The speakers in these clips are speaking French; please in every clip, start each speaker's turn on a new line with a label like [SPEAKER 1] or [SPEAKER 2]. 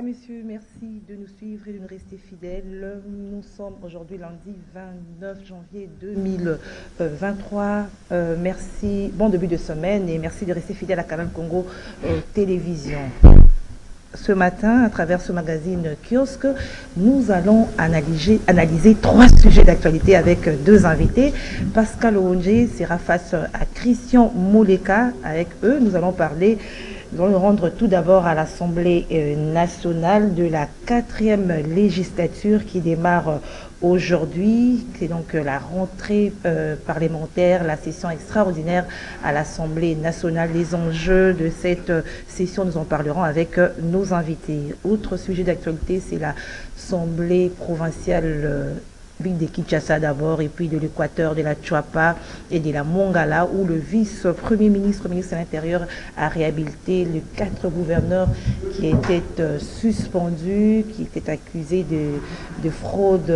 [SPEAKER 1] Messieurs, merci de nous suivre et de nous rester fidèles. Nous sommes aujourd'hui lundi 29 janvier 2023. Merci, bon début de semaine et merci de rester fidèles à Canal Congo Télévision. Ce matin, à travers ce magazine Kiosque, nous allons analyser trois sujets d'actualité avec deux invités. Pascal Oonje sera face à Christian Moleka. Avec eux, nous allons rendre tout d'abord à l'Assemblée nationale de la 4e législature qui démarre aujourd'hui. C'est donc la rentrée parlementaire, la session extraordinaire à l'Assemblée nationale. Les enjeux de cette session, nous en parlerons avec nos invités. Autre sujet d'actualité, c'est l'Assemblée provinciale ville de Kinshasa d'abord, et puis de l'Équateur, de la Chuapa et de la Mongala, où le vice-premier ministre, ministre de l'Intérieur, a réhabilité les 4 gouverneurs qui étaient suspendus, qui étaient accusés de fraude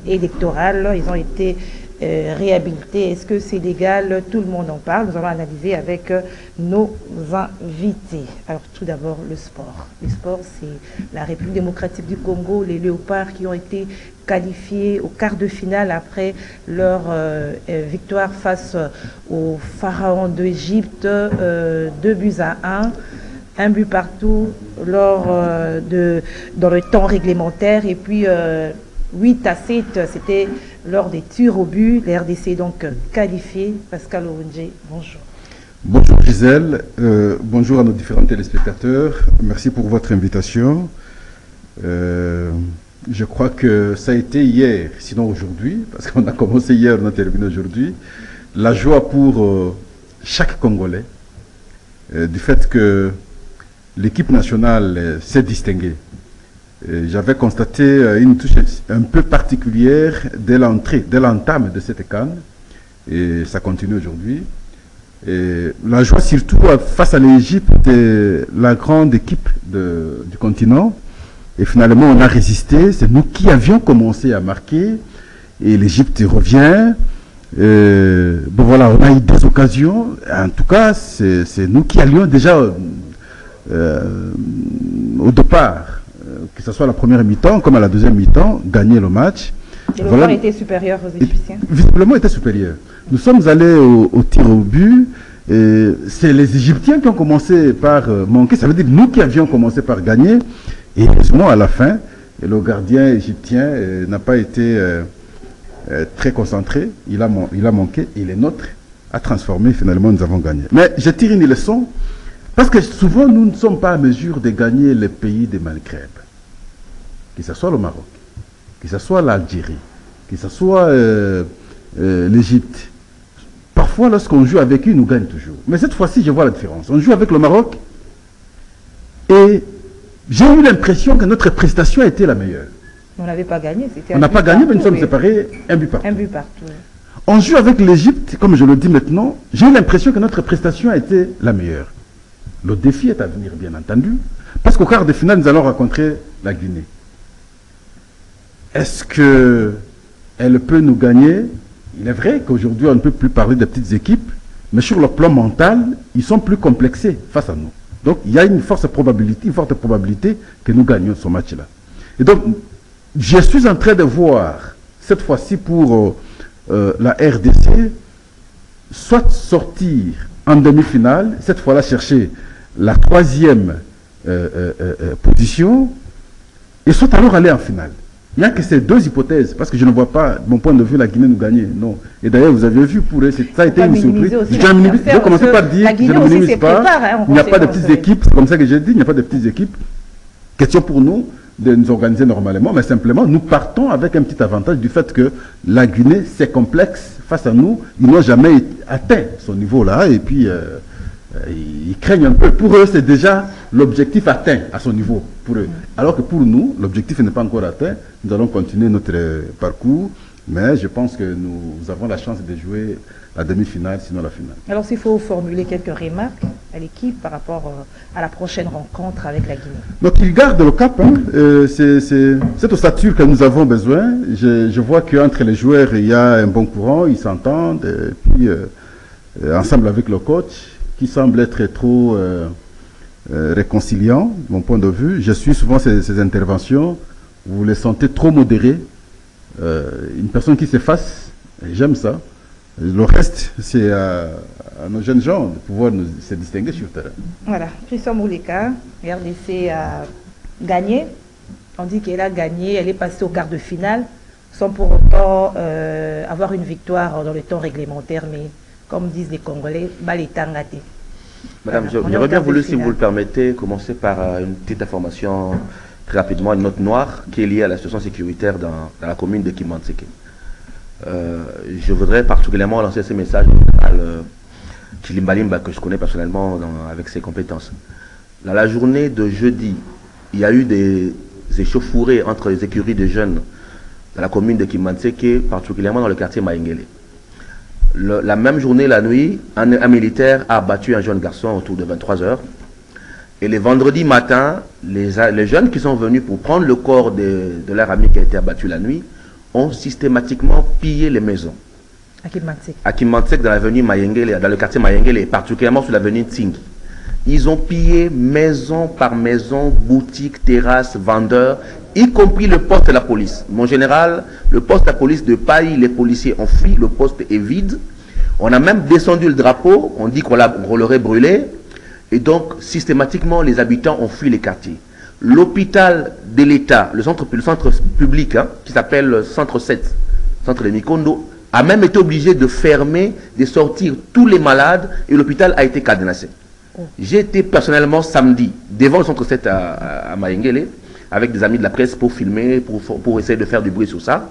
[SPEAKER 1] électorale. Ils ont été réhabilités. Est-ce que c'est légal? Tout le monde en parle. Nous allons analyser avec nos invités. Alors tout d'abord, le sport. Le sport, c'est la République démocratique du Congo, les Léopards qui ont été qualifiés au quart de finale après leur victoire face aux pharaons d'Égypte, 2-1, un but partout dans le temps réglementaire, et puis 8-7, c'était lors des tirs au but. La RDC est donc qualifiée. Pascal Oonje, bonjour.
[SPEAKER 2] Bonjour Gisèle, bonjour à nos différents téléspectateurs, merci pour votre invitation. Je crois que ça a été hier, sinon aujourd'hui, parce qu'on a commencé hier, on a terminé aujourd'hui, la joie pour chaque Congolais du fait que l'équipe nationale s'est distinguée. J'avais constaté une touche un peu particulière dès l'entame de cette CAN, et ça continue aujourd'hui. La joie surtout face à l'Égypte, la grande équipe du continent. Et finalement, on a résisté. C'est nous qui avions commencé à marquer. Et l'Égypte revient. Bon voilà, on a eu des occasions. En tout cas, c'est nous qui allions déjà au départ, que ce soit à la première mi-temps comme à la deuxième mi-temps, gagner le match.
[SPEAKER 1] Et le voilà, était supérieur aux Égyptiens.
[SPEAKER 2] Visiblement, était supérieur. Nous sommes allés au tir au but. C'est les Égyptiens qui ont commencé par manquer. Ça veut dire nous qui avions commencé par gagner. Et heureusement, à la fin, le gardien égyptien n'a pas été très concentré. Il a manqué. Et les nôtres a transformé. Finalement, nous avons gagné. Mais je tire une leçon. Parce que souvent, nous ne sommes pas à mesure de gagner les pays des Maghreb. Que ce soit le Maroc, que ce soit l'Algérie, que ce soit l'Égypte. Parfois, lorsqu'on joue avec eux, nous gagnons toujours. Mais cette fois-ci, je vois la différence. On joue avec le Maroc et j'ai eu l'impression que notre prestation a été la meilleure.
[SPEAKER 1] On n'avait pas gagné.
[SPEAKER 2] On n'a pas gagné, mais nous sommes séparés un but partout.
[SPEAKER 1] Un but partout. Oui.
[SPEAKER 2] On joue avec l'Égypte, comme je le dis maintenant, j'ai eu l'impression que notre prestation a été la meilleure. Le défi est à venir, bien entendu, parce qu'au quart de finale, nous allons rencontrer la Guinée. Est-ce qu'elle peut nous gagner? Il est vrai qu'aujourd'hui, on ne peut plus parler de petites équipes, mais sur le plan mental, ils sont plus complexés face à nous. Donc, il y a une forte probabilité que nous gagnions ce match-là. Et donc, je suis en train de voir, cette fois-ci pour la RDC, soit sortir en demi-finale, cette fois-là chercher la 3e position, et soit alors aller en finale. Il n'y a que ces deux hypothèses, parce que je ne vois pas, de mon point de vue, la Guinée nous gagner. Non. Et d'ailleurs, vous avez vu, pour eux, ça a été une surprise. Je vais commencer par dire que je ne minimise pas. Il n'y a pas de petites équipes, c'est comme ça que j'ai dit, il n'y a pas de petites équipes. Question pour nous de nous organiser normalement, mais simplement, nous partons avec un petit avantage du fait que la Guinée, c'est complexe face à nous. Ils n'ont jamais atteint ce niveau-là, et puis ils craignent un peu. Pour eux, c'est déjà l'objectif atteint à son niveau, pour eux. Alors que pour nous, l'objectif n'est pas encore atteint. Nous allons continuer notre parcours, mais je pense que nous avons la chance de jouer la demi-finale, sinon la finale.
[SPEAKER 1] Alors, s'il faut formuler quelques remarques à l'équipe par rapport à la prochaine rencontre avec la Guinée.
[SPEAKER 2] Donc, ils gardent le cap. Hein. C'est ossature que nous avons besoin. Je vois qu'entre les joueurs, il y a un bon courant, ils s'entendent. Et puis, ensemble avec le coach, qui semble être trop réconciliant, de mon point de vue. Je suis souvent ces interventions, vous les sentez trop modérées. Une personne qui s'efface, j'aime ça. Le reste, c'est à nos jeunes gens de pouvoir se distinguer sur le terrain.
[SPEAKER 1] Voilà, Christian Mouleka, RDC a gagné. On dit qu'elle a gagné, elle est passée au quart de finale, sans pour autant avoir une victoire dans le temps réglementaire. Mais comme disent les Congolais, balitangate.
[SPEAKER 3] Madame,
[SPEAKER 1] Voilà,
[SPEAKER 3] j'aurais bien voulu, si
[SPEAKER 1] finale.
[SPEAKER 3] vous le permettez, commencer par une petite information très rapidement, une note noire qui est liée à la situation sécuritaire dans la commune de Kimantseke. Je voudrais particulièrement lancer ce message à Chilimbalimba, que je connais personnellement avec ses compétences. Dans la journée de jeudi, il y a eu des échauffourées entre les écuries de jeunes dans la commune de Kimantseke, particulièrement dans le quartier Maïngele. La même journée, la nuit, un militaire a abattu un jeune garçon autour de 23 heures. Et le vendredi matin, les jeunes qui sont venus pour prendre le corps de leur ami qui a été abattu la nuit ont systématiquement pillé les maisons. À Kimantseke, dans l'avenue Mayengele, dans le quartier Mayengele, et particulièrement sur l'avenue Tsingi. Ils ont pillé maison par maison, boutique, terrasse, vendeurs, y compris le poste de la police. Mon général, le poste de la police de Paris, les policiers ont fui, le poste est vide. On a même descendu le drapeau, on dit qu'on l'aurait brûlé. Et donc, systématiquement, les habitants ont fui les quartiers. L'hôpital de l'État, le centre public, hein, qui s'appelle Centre 7, Centre de Mikondo, a même été obligé de fermer, de sortir tous les malades, et l'hôpital a été cadenassé. J'ai été personnellement samedi devant le Centre 7 à Maïngele, avec des amis de la presse pour filmer, pour essayer de faire du bruit sur ça.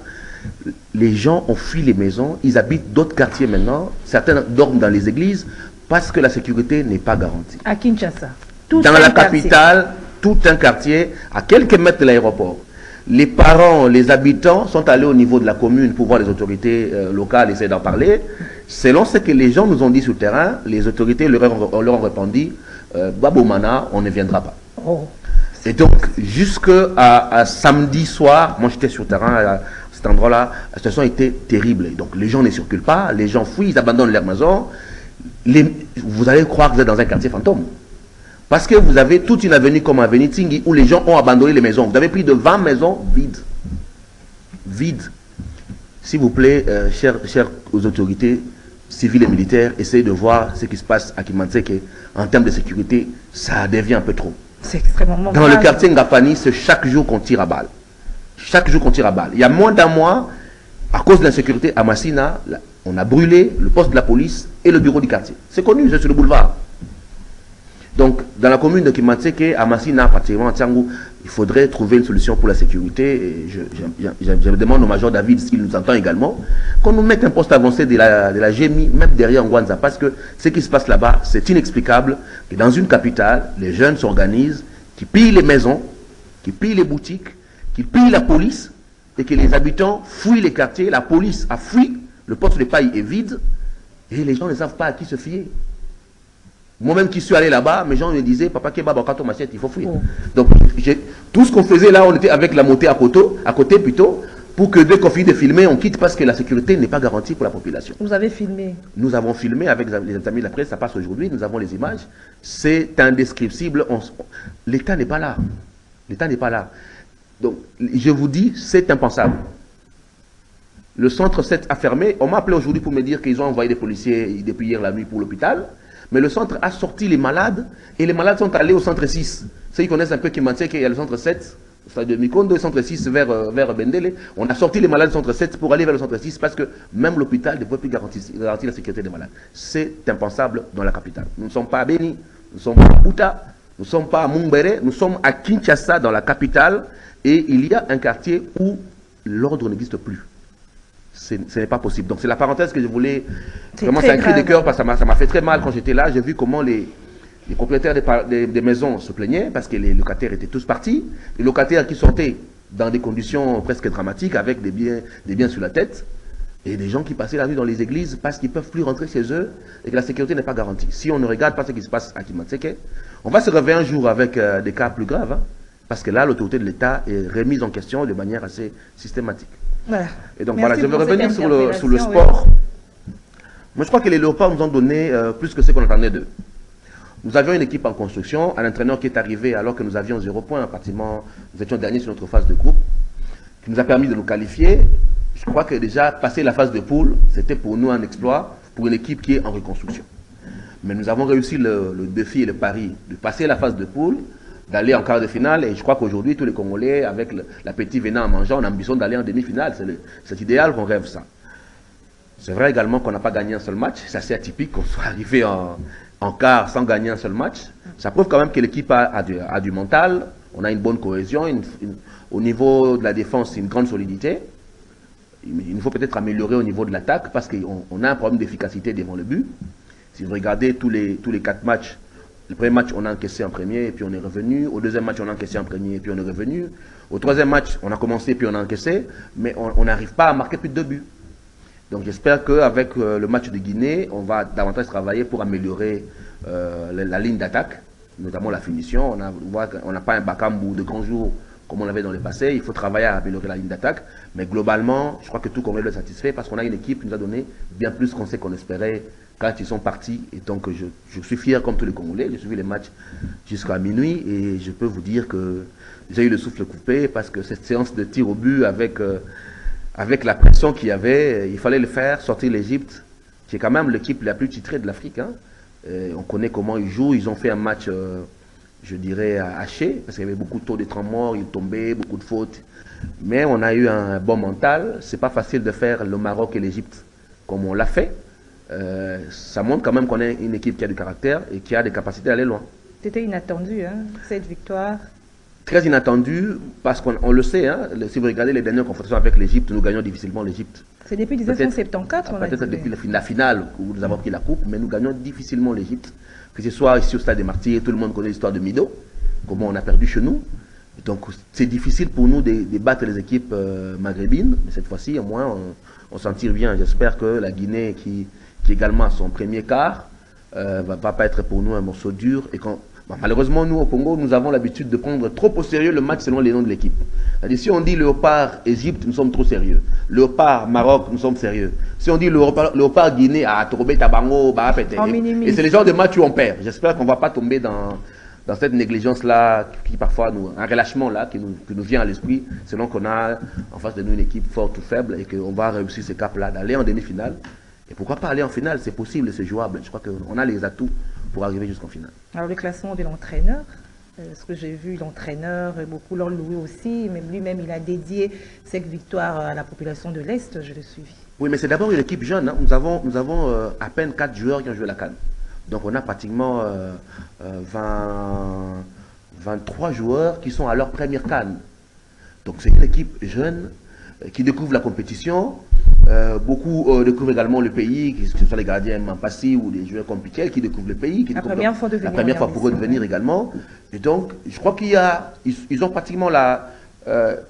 [SPEAKER 3] Les gens ont fui les maisons, ils habitent d'autres quartiers maintenant, certains dorment dans les églises, parce que la sécurité n'est pas garantie.
[SPEAKER 1] À Kinshasa.
[SPEAKER 3] Dans la capitale, tout un quartier, à quelques mètres de l'aéroport. Les parents, les habitants sont allés au niveau de la commune pour voir les autorités locales, essayer d'en parler. Selon ce que les gens nous ont dit sur le terrain, les autorités leur ont répondu Baboumana, on ne viendra pas.
[SPEAKER 1] Oh.
[SPEAKER 3] Et donc, jusqu'à samedi soir, moi j'étais sur le terrain à cet endroit-là, la situation était terrible. Donc les gens ne circulent pas, les gens fuient, ils abandonnent leur maison. Vous allez croire que vous êtes dans un quartier fantôme. Parce que vous avez toute une avenue comme l'avenue Tsingi où les gens ont abandonné les maisons. Vous avez plus de 20 maisons vides. Vides. S'il vous plaît, chers autorités civiles et militaires, essayez de voir ce qui se passe à Kimantseke en termes de sécurité. Ça devient un peu trop.
[SPEAKER 1] C'est extrêmement
[SPEAKER 3] Dans le quartier Ngapani, c'est chaque jour qu'on tire à balle. Chaque jour qu'on tire à balle. Il y a moins d'un mois, à cause de l'insécurité, à Massina, on a brûlé le poste de la police et le bureau du quartier. C'est connu, c'est sur le boulevard. Donc, dans la commune de Kimantseke, à Massina, particulièrement à Tiangou, il faudrait trouver une solution pour la sécurité. Et je demande au major David, s'il nous entend également, qu'on nous mette un poste avancé de la GMI, même derrière Ngwanza, parce que ce qui se passe là-bas, c'est inexplicable que dans une capitale, les jeunes s'organisent, qui pillent les maisons, qui pillent les boutiques, qui pillent la police, et que les habitants fuient les quartiers, la police a fui, le poste de paille est vide, et les gens ne savent pas à qui se fier. Moi-même qui suis allé là-bas, mes gens me disaient, papa Kebab, quand on m'achète, il faut fuir.
[SPEAKER 1] Oh.
[SPEAKER 3] Donc, tout ce qu'on faisait là, on était avec la montée à côté plutôt, pour que dès qu'on finit de filmer, on quitte parce que la sécurité n'est pas garantie pour la population.
[SPEAKER 1] Vous avez filmé?
[SPEAKER 3] Nous avons filmé avec les amis de la presse, ça passe aujourd'hui, nous avons les images. C'est indescriptible. L'État n'est pas là. L'État n'est pas là. Donc, je vous dis, c'est impensable. Le centre 7 a fermé. On m'a appelé aujourd'hui pour me dire qu'ils ont envoyé des policiers depuis hier la nuit pour l'hôpital. Mais le centre a sorti les malades et les malades sont allés au centre 6. Ceux qui connaissent un peu Kimantseke, il y a le centre 7, c'est de Mikondo, le centre 6 vers Bendele. On a sorti les malades du centre 7 pour aller vers le centre 6 parce que même l'hôpital ne peut plus garantir la sécurité des malades. C'est impensable dans la capitale. Nous ne sommes pas à Beni, nous ne sommes pas à Bouta, nous ne sommes pas à Mumbere, nous sommes à Kinshasa dans la capitale et il y a un quartier où l'ordre n'existe plus. Ce n'est pas possible. Donc c'est la parenthèse que je voulais... Vraiment c'est un cri de cœur parce que ça m'a fait très mal quand j'étais là. J'ai vu comment les propriétaires des maisons se plaignaient parce que les locataires étaient tous partis. Les locataires qui sortaient dans des conditions presque dramatiques avec des biens sur la tête. Et des gens qui passaient la nuit dans les églises parce qu'ils ne peuvent plus rentrer chez eux et que la sécurité n'est pas garantie. Si on ne regarde pas ce qui se passe à Kimantseke, on va se réveiller un jour avec des cas plus graves. Hein, parce que là, l'autorité de l'État est remise en question de manière assez systématique.
[SPEAKER 1] Voilà.
[SPEAKER 3] Et donc
[SPEAKER 1] Merci
[SPEAKER 3] voilà, je vais
[SPEAKER 1] pour
[SPEAKER 3] revenir
[SPEAKER 1] cette
[SPEAKER 3] sur le
[SPEAKER 1] interpellation,
[SPEAKER 3] sport. Moi, je crois que les Léopards nous ont donné plus que ce qu'on attendait d'eux. nous avions une équipe en construction, un entraîneur qui est arrivé alors que nous avions 0 points, pratiquement, nous étions derniers sur notre phase de groupe, qui nous a permis de nous qualifier. Je crois que déjà, passer la phase de poule, c'était pour nous un exploit, pour une équipe qui est en reconstruction. Mais nous avons réussi le défi et le pari de passer la phase de poule, d'aller en quart de finale, et je crois qu'aujourd'hui, tous les Congolais, avec l'appétit venant en mangeant, on a l'ambition d'aller en demi-finale. C'est idéal qu'on rêve ça. C'est vrai également qu'on n'a pas gagné un seul match. C'est assez atypique qu'on soit arrivé en quart sans gagner un seul match. Ça prouve quand même que l'équipe a du mental. On a une bonne cohésion. Au niveau de la défense, une grande solidité. Il nous faut peut-être améliorer au niveau de l'attaque parce qu'on a un problème d'efficacité devant le but. Si vous regardez tous les 4 matchs, le premier match, on a encaissé en premier et puis on est revenu. Au deuxième match, on a encaissé en premier et puis on est revenu. Au troisième match, on a commencé et puis on a encaissé. Mais on n'arrive pas à marquer plus de 2 buts. Donc j'espère qu'avec le match de Guinée, on va davantage travailler pour améliorer la ligne d'attaque, notamment la finition. On n'a pas un Bakambu de grand jour comme on l'avait dans le passé. Il faut travailler à améliorer la ligne d'attaque. Mais globalement, je crois que tout Congolais doit être satisfait parce qu'on a une équipe qui nous a donné bien plus qu'on sait qu'on espérait quand ils sont partis. Et donc je suis fier comme tous les Congolais. J'ai suivi les matchs jusqu'à minuit et je peux vous dire que j'ai eu le souffle coupé parce que cette séance de tir au but avec la pression qu'il y avait, il fallait le faire, sortir l'Égypte, qui est quand même l'équipe la plus titrée de l'Afrique. Hein. On connaît comment ils jouent. Ils ont fait un match, je dirais, haché, parce qu'il y avait beaucoup de taux de temps morts, ils tombaient, beaucoup de fautes. Mais on a eu un bon mental. C'est pas facile de faire le Maroc et l'Égypte comme on l'a fait. Ça montre quand même qu'on est une équipe qui a du caractère et qui a des capacités d'aller loin.
[SPEAKER 1] C'était inattendu, hein, cette victoire.
[SPEAKER 3] Très inattendu, parce qu'on le sait, hein, si vous regardez les dernières confrontations avec l'Égypte, nous gagnons difficilement l'Égypte.
[SPEAKER 1] C'est depuis 1974,
[SPEAKER 3] peut-être depuis la finale où nous avons pris la coupe, mais nous gagnons difficilement l'Égypte. Que ce soit ici au Stade des Martyrs, tout le monde connaît l'histoire de Mido, comment on a perdu chez nous. Donc c'est difficile pour nous de battre les équipes maghrébines, mais cette fois-ci, au moins, on s'en tire bien. J'espère que la Guinée, qui également a son premier quart, va pas être pour nous un morceau dur. Et malheureusement, nous, au Congo, nous avons l'habitude de prendre trop au sérieux le match selon les noms de l'équipe. C'est-à-dire, si on dit Léopard Égypte, nous sommes trop sérieux. Léopard Maroc, nous sommes sérieux. Si on dit Léopard Guinée, Torobé, Tabango, et c'est les genres de matchs où on perd. J'espère qu'on ne va pas tomber dans cette négligence-là, qui parfois, un relâchement-là, qui nous vient à l'esprit, selon qu'on a en face de nous une équipe forte ou faible, et qu'on va réussir ce cap-là, d'aller en demi-finale. Et pourquoi pas aller en finale? C'est possible, c'est jouable. Je crois qu'on a les atouts pour arriver jusqu'en finale.
[SPEAKER 1] Alors le classement de l'entraîneur, ce que j'ai vu, l'entraîneur, beaucoup l'ont loué aussi, même lui-même il a dédié cette victoire à la population de l'Est, je l'ai suivi.
[SPEAKER 3] Oui, mais c'est d'abord une équipe jeune. Hein. Nous avons à peine 4 joueurs qui ont joué la CAN. Donc on a pratiquement 23 joueurs qui sont à leur première CAN. Donc c'est une équipe jeune qui découvre la compétition. Beaucoup découvrent également le pays, que ce soit les gardiens Mampassi ou des joueurs comme Piquet qui découvrent le pays.
[SPEAKER 1] La première fois
[SPEAKER 3] pour eux de venir également. Et donc, je crois ils ont pratiquement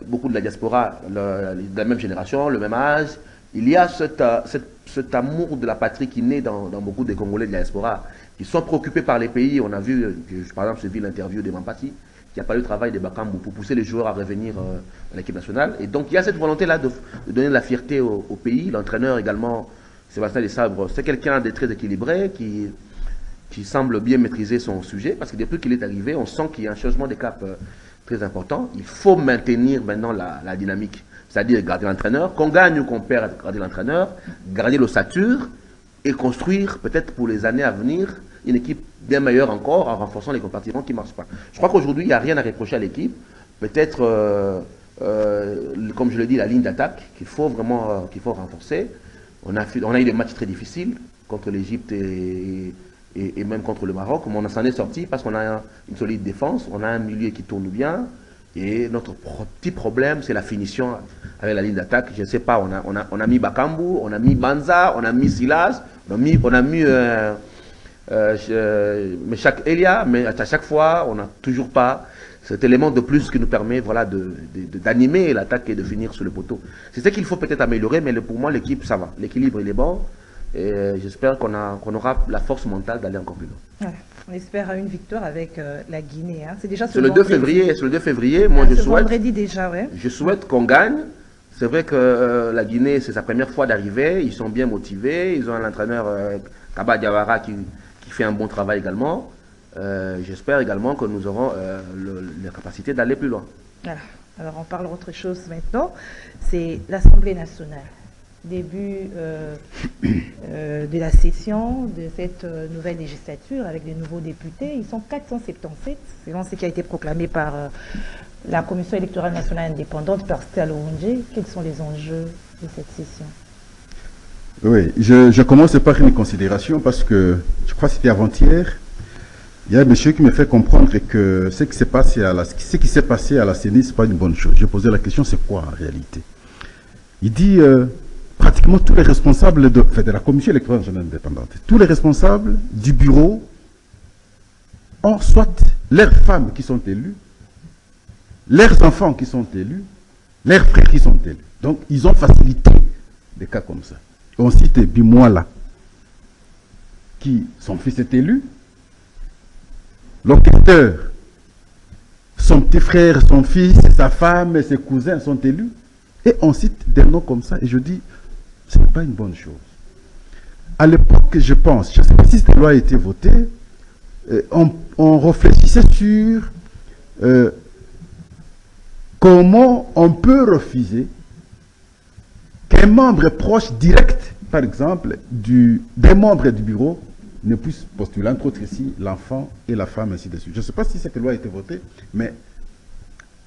[SPEAKER 3] beaucoup de la diaspora, de la même génération, le même âge. Il y a cet amour de la patrie qui naît dans beaucoup des Congolais de la diaspora. Ils sont préoccupés par les pays. On a vu, par exemple, j'ai vu l'interview de Mampassi, qui n'a pas eu le travail de Bakambu pour pousser les joueurs à revenir à l'équipe nationale. Et donc, il y a cette volonté-là de donner de la fierté au pays. L'entraîneur également, Sébastien Desabre, c'est quelqu'un de très équilibré, qui semble bien maîtriser son sujet, parce que depuis qu'il est arrivé, on sent qu'il y a un changement de cap très important. Il faut maintenir maintenant la dynamique, c'est-à-dire garder l'entraîneur. Qu'on gagne ou qu'on perd, garder l'entraîneur, garder l'ossature et construire peut-être pour les années à venir une équipe bien meilleure encore en renforçant les compartiments qui ne marchent pas. Je crois qu'aujourd'hui, il n'y a rien à reprocher à l'équipe. Peut-être, comme je l'ai dit, la ligne d'attaque qu'il faut vraiment renforcer. On a eu des matchs très difficiles contre l'Égypte et même contre le Maroc, mais on s'en est sorti parce qu'on a une solide défense, on a un milieu qui tourne bien. Et notre petit problème, c'est la finition avec la ligne d'attaque. Je ne sais pas, on a mis Bakambu, on a mis Banza, on a mis Silas, on a mis Meshak Elia, mais à chaque fois, on n'a toujours pas cet élément de plus qui nous permet d'animer l'attaque et de finir sur le poteau. C'est ce qu'il faut peut-être améliorer, mais pour moi, l'équipe, ça va. L'équilibre, il est bon. Et j'espère qu'on aura la force mentale d'aller encore plus loin.
[SPEAKER 1] Ouais, on espère une victoire avec la Guinée. Hein. C'est déjà
[SPEAKER 3] sur le 2 février. Sur le 2 février, moi je souhaite.
[SPEAKER 1] Vendredi déjà, ouais.
[SPEAKER 3] Je souhaite qu'on gagne. C'est vrai que la Guinée, c'est sa première fois d'arriver. Ils sont bien motivés. Ils ont un entraîneur, Kaba Diawara, qui fait un bon travail également. J'espère également que nous aurons la capacité d'aller plus loin.
[SPEAKER 1] Voilà. Alors on parle autre chose maintenant, c'est l'Assemblée nationale. Début de la session de cette nouvelle législature avec les nouveaux députés. Ils sont 477, selon ce qui a été proclamé par la Commission électorale nationale indépendante par Stella Ounje. Quels sont les enjeux de cette session?
[SPEAKER 2] Oui, je commence par une considération parce que je crois que c'était avant-hier. Il y a un monsieur qui me fait comprendre que ce qui s'est passé à la CENI, ce n'est pas une bonne chose. J'ai posé la question, c'est quoi en réalité? Il dit pratiquement tous les responsables de la Commission électorale nationale indépendante, tous les responsables du bureau ont soit leurs femmes qui sont élues, leurs enfants qui sont élus, leurs frères qui sont élus. Donc, ils ont facilité des cas comme ça. On cite Bimoala, qui, son fils est élu, l'enquêteur, son petit frère, son fils, sa femme et ses cousins sont élus. Et on cite des noms comme ça. Et je dis, ce n'est pas une bonne chose. À l'époque, je pense, je ne sais pas si cette loi a été votée, on réfléchissait sur comment on peut refuser qu'un membre proche direct, par exemple, des membres du bureau, ne puisse postuler, entre autres ici, l'enfant et la femme, ainsi de suite. Je ne sais pas si cette loi a été votée, mais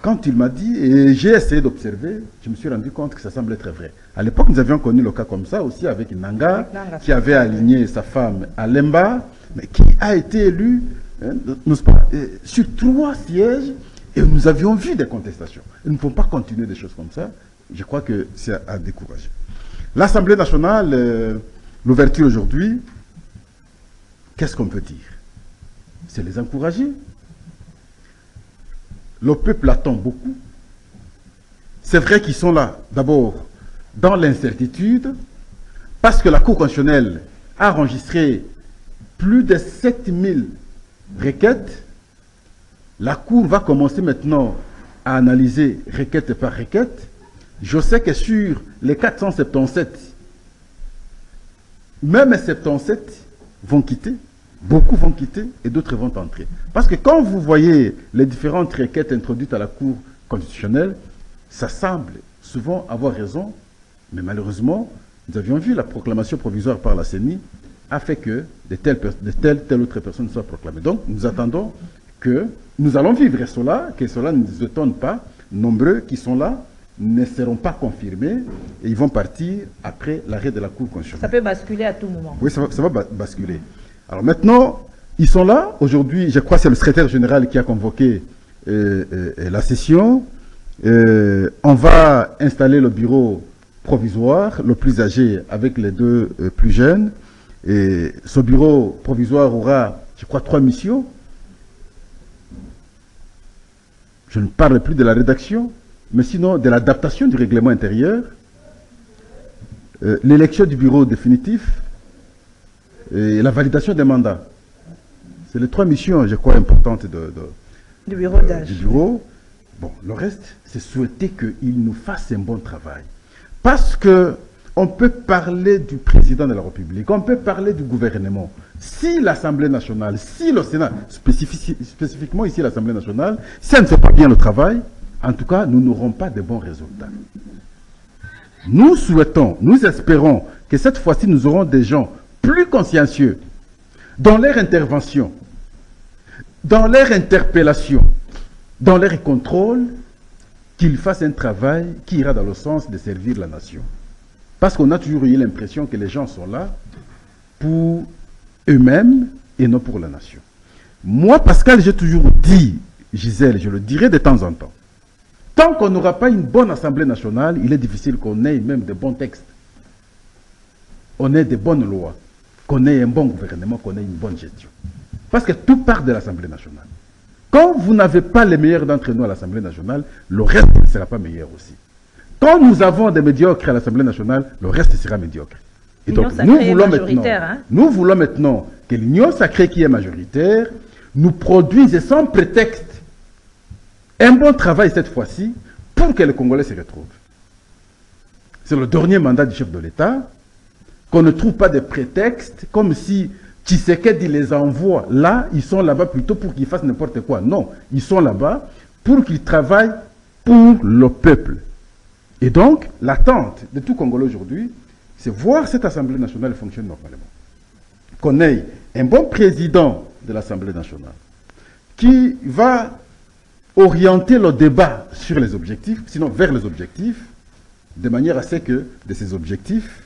[SPEAKER 2] quand il m'a dit, et j'ai essayé d'observer, je me suis rendu compte que ça semblait très vrai. À l'époque, nous avions connu le cas comme ça aussi avec Nanga, qui avait aligné sa femme à Lemba, mais qui a été élu sur 3 sièges, et nous avions vu des contestations. Nous ne pouvons pas continuer des choses comme ça. Je crois que c'est à décourager. L'Assemblée nationale, l'ouverture aujourd'hui, qu'est-ce qu'on peut dire? C'est les encourager. Le peuple attend beaucoup. C'est vrai qu'ils sont là, d'abord, dans l'incertitude, parce que la Cour constitutionnelle a enregistré plus de 7000 requêtes. La Cour va commencer maintenant à analyser requête par requête. Je sais que sur les 477, même 77 vont quitter. Beaucoup vont quitter et d'autres vont entrer. Parce que quand vous voyez les différentes requêtes introduites à la Cour constitutionnelle, ça semble souvent avoir raison, mais malheureusement, nous avions vu la proclamation provisoire par la CENI a fait que telle autre personne soit proclamée. Donc, nous attendons que nous allons vivre cela, que cela ne nous étonne pas. Nombreux qui sont là ne seront pas confirmés et ils vont partir après l'arrêt de la Cour constitutionnelle.
[SPEAKER 1] Ça peut basculer à tout moment.
[SPEAKER 2] Oui, ça va basculer. Alors maintenant, ils sont là. Aujourd'hui, je crois que c'est le secrétaire général qui a convoqué la session. On va installer le bureau provisoire, le plus âgé avec les 2 plus jeunes. Et ce bureau provisoire aura, je crois, 3 missions. Je ne parle plus de la rédaction, mais sinon de l'adaptation du règlement intérieur, l'élection du bureau définitif, et la validation des mandats. C'est les 3 missions, je crois, importantes
[SPEAKER 1] du bureau d'âge.
[SPEAKER 2] Du bureau. Bon, le reste, c'est souhaiter qu'il nous fasse un bon travail. Parce que on peut parler du président de la République, on peut parler du gouvernement. Si l'Assemblée nationale, si le Sénat, spécifiquement ici l'Assemblée nationale, si elle ne fait pas bien le travail, en tout cas, nous n'aurons pas de bons résultats. Nous souhaitons, nous espérons que cette fois-ci, nous aurons des gens plus consciencieux dans leur intervention, dans leur interpellation, dans leur contrôle, qu'ils fassent un travail qui ira dans le sens de servir la nation. Parce qu'on a toujours eu l'impression que les gens sont là pour eux-mêmes et non pour la nation. Moi, Pascal, j'ai toujours dit, Gisèle, je le dirai de temps en temps, tant qu'on n'aura pas une bonne Assemblée nationale, il est difficile qu'on ait même de bons textes. On ait de bonnes lois, qu'on ait un bon gouvernement, qu'on ait une bonne gestion. Parce que tout part de l'Assemblée nationale. Quand vous n'avez pas les meilleurs d'entre nous à l'Assemblée nationale, le reste ne sera pas meilleur aussi. Quand nous avons des médiocres à l'Assemblée nationale, le reste sera médiocre. Et donc, nous voulons maintenant que l'Union sacrée qui est majoritaire nous produise sans prétexte un bon travail cette fois-ci pour que les Congolais se retrouvent. C'est le dernier mandat du chef de l'État, qu'on ne trouve pas de prétexte, comme si Tshisekedi les envoie là, ils sont là-bas plutôt pour qu'ils fassent n'importe quoi. Non, ils sont là-bas pour qu'ils travaillent pour le peuple. Et donc, l'attente de tout Congolais aujourd'hui, c'est voir cette Assemblée nationale fonctionner normalement. Qu'on ait un bon président de l'Assemblée nationale qui va orienter le débat sur les objectifs, sinon vers les objectifs, de manière à ce que de ces objectifs,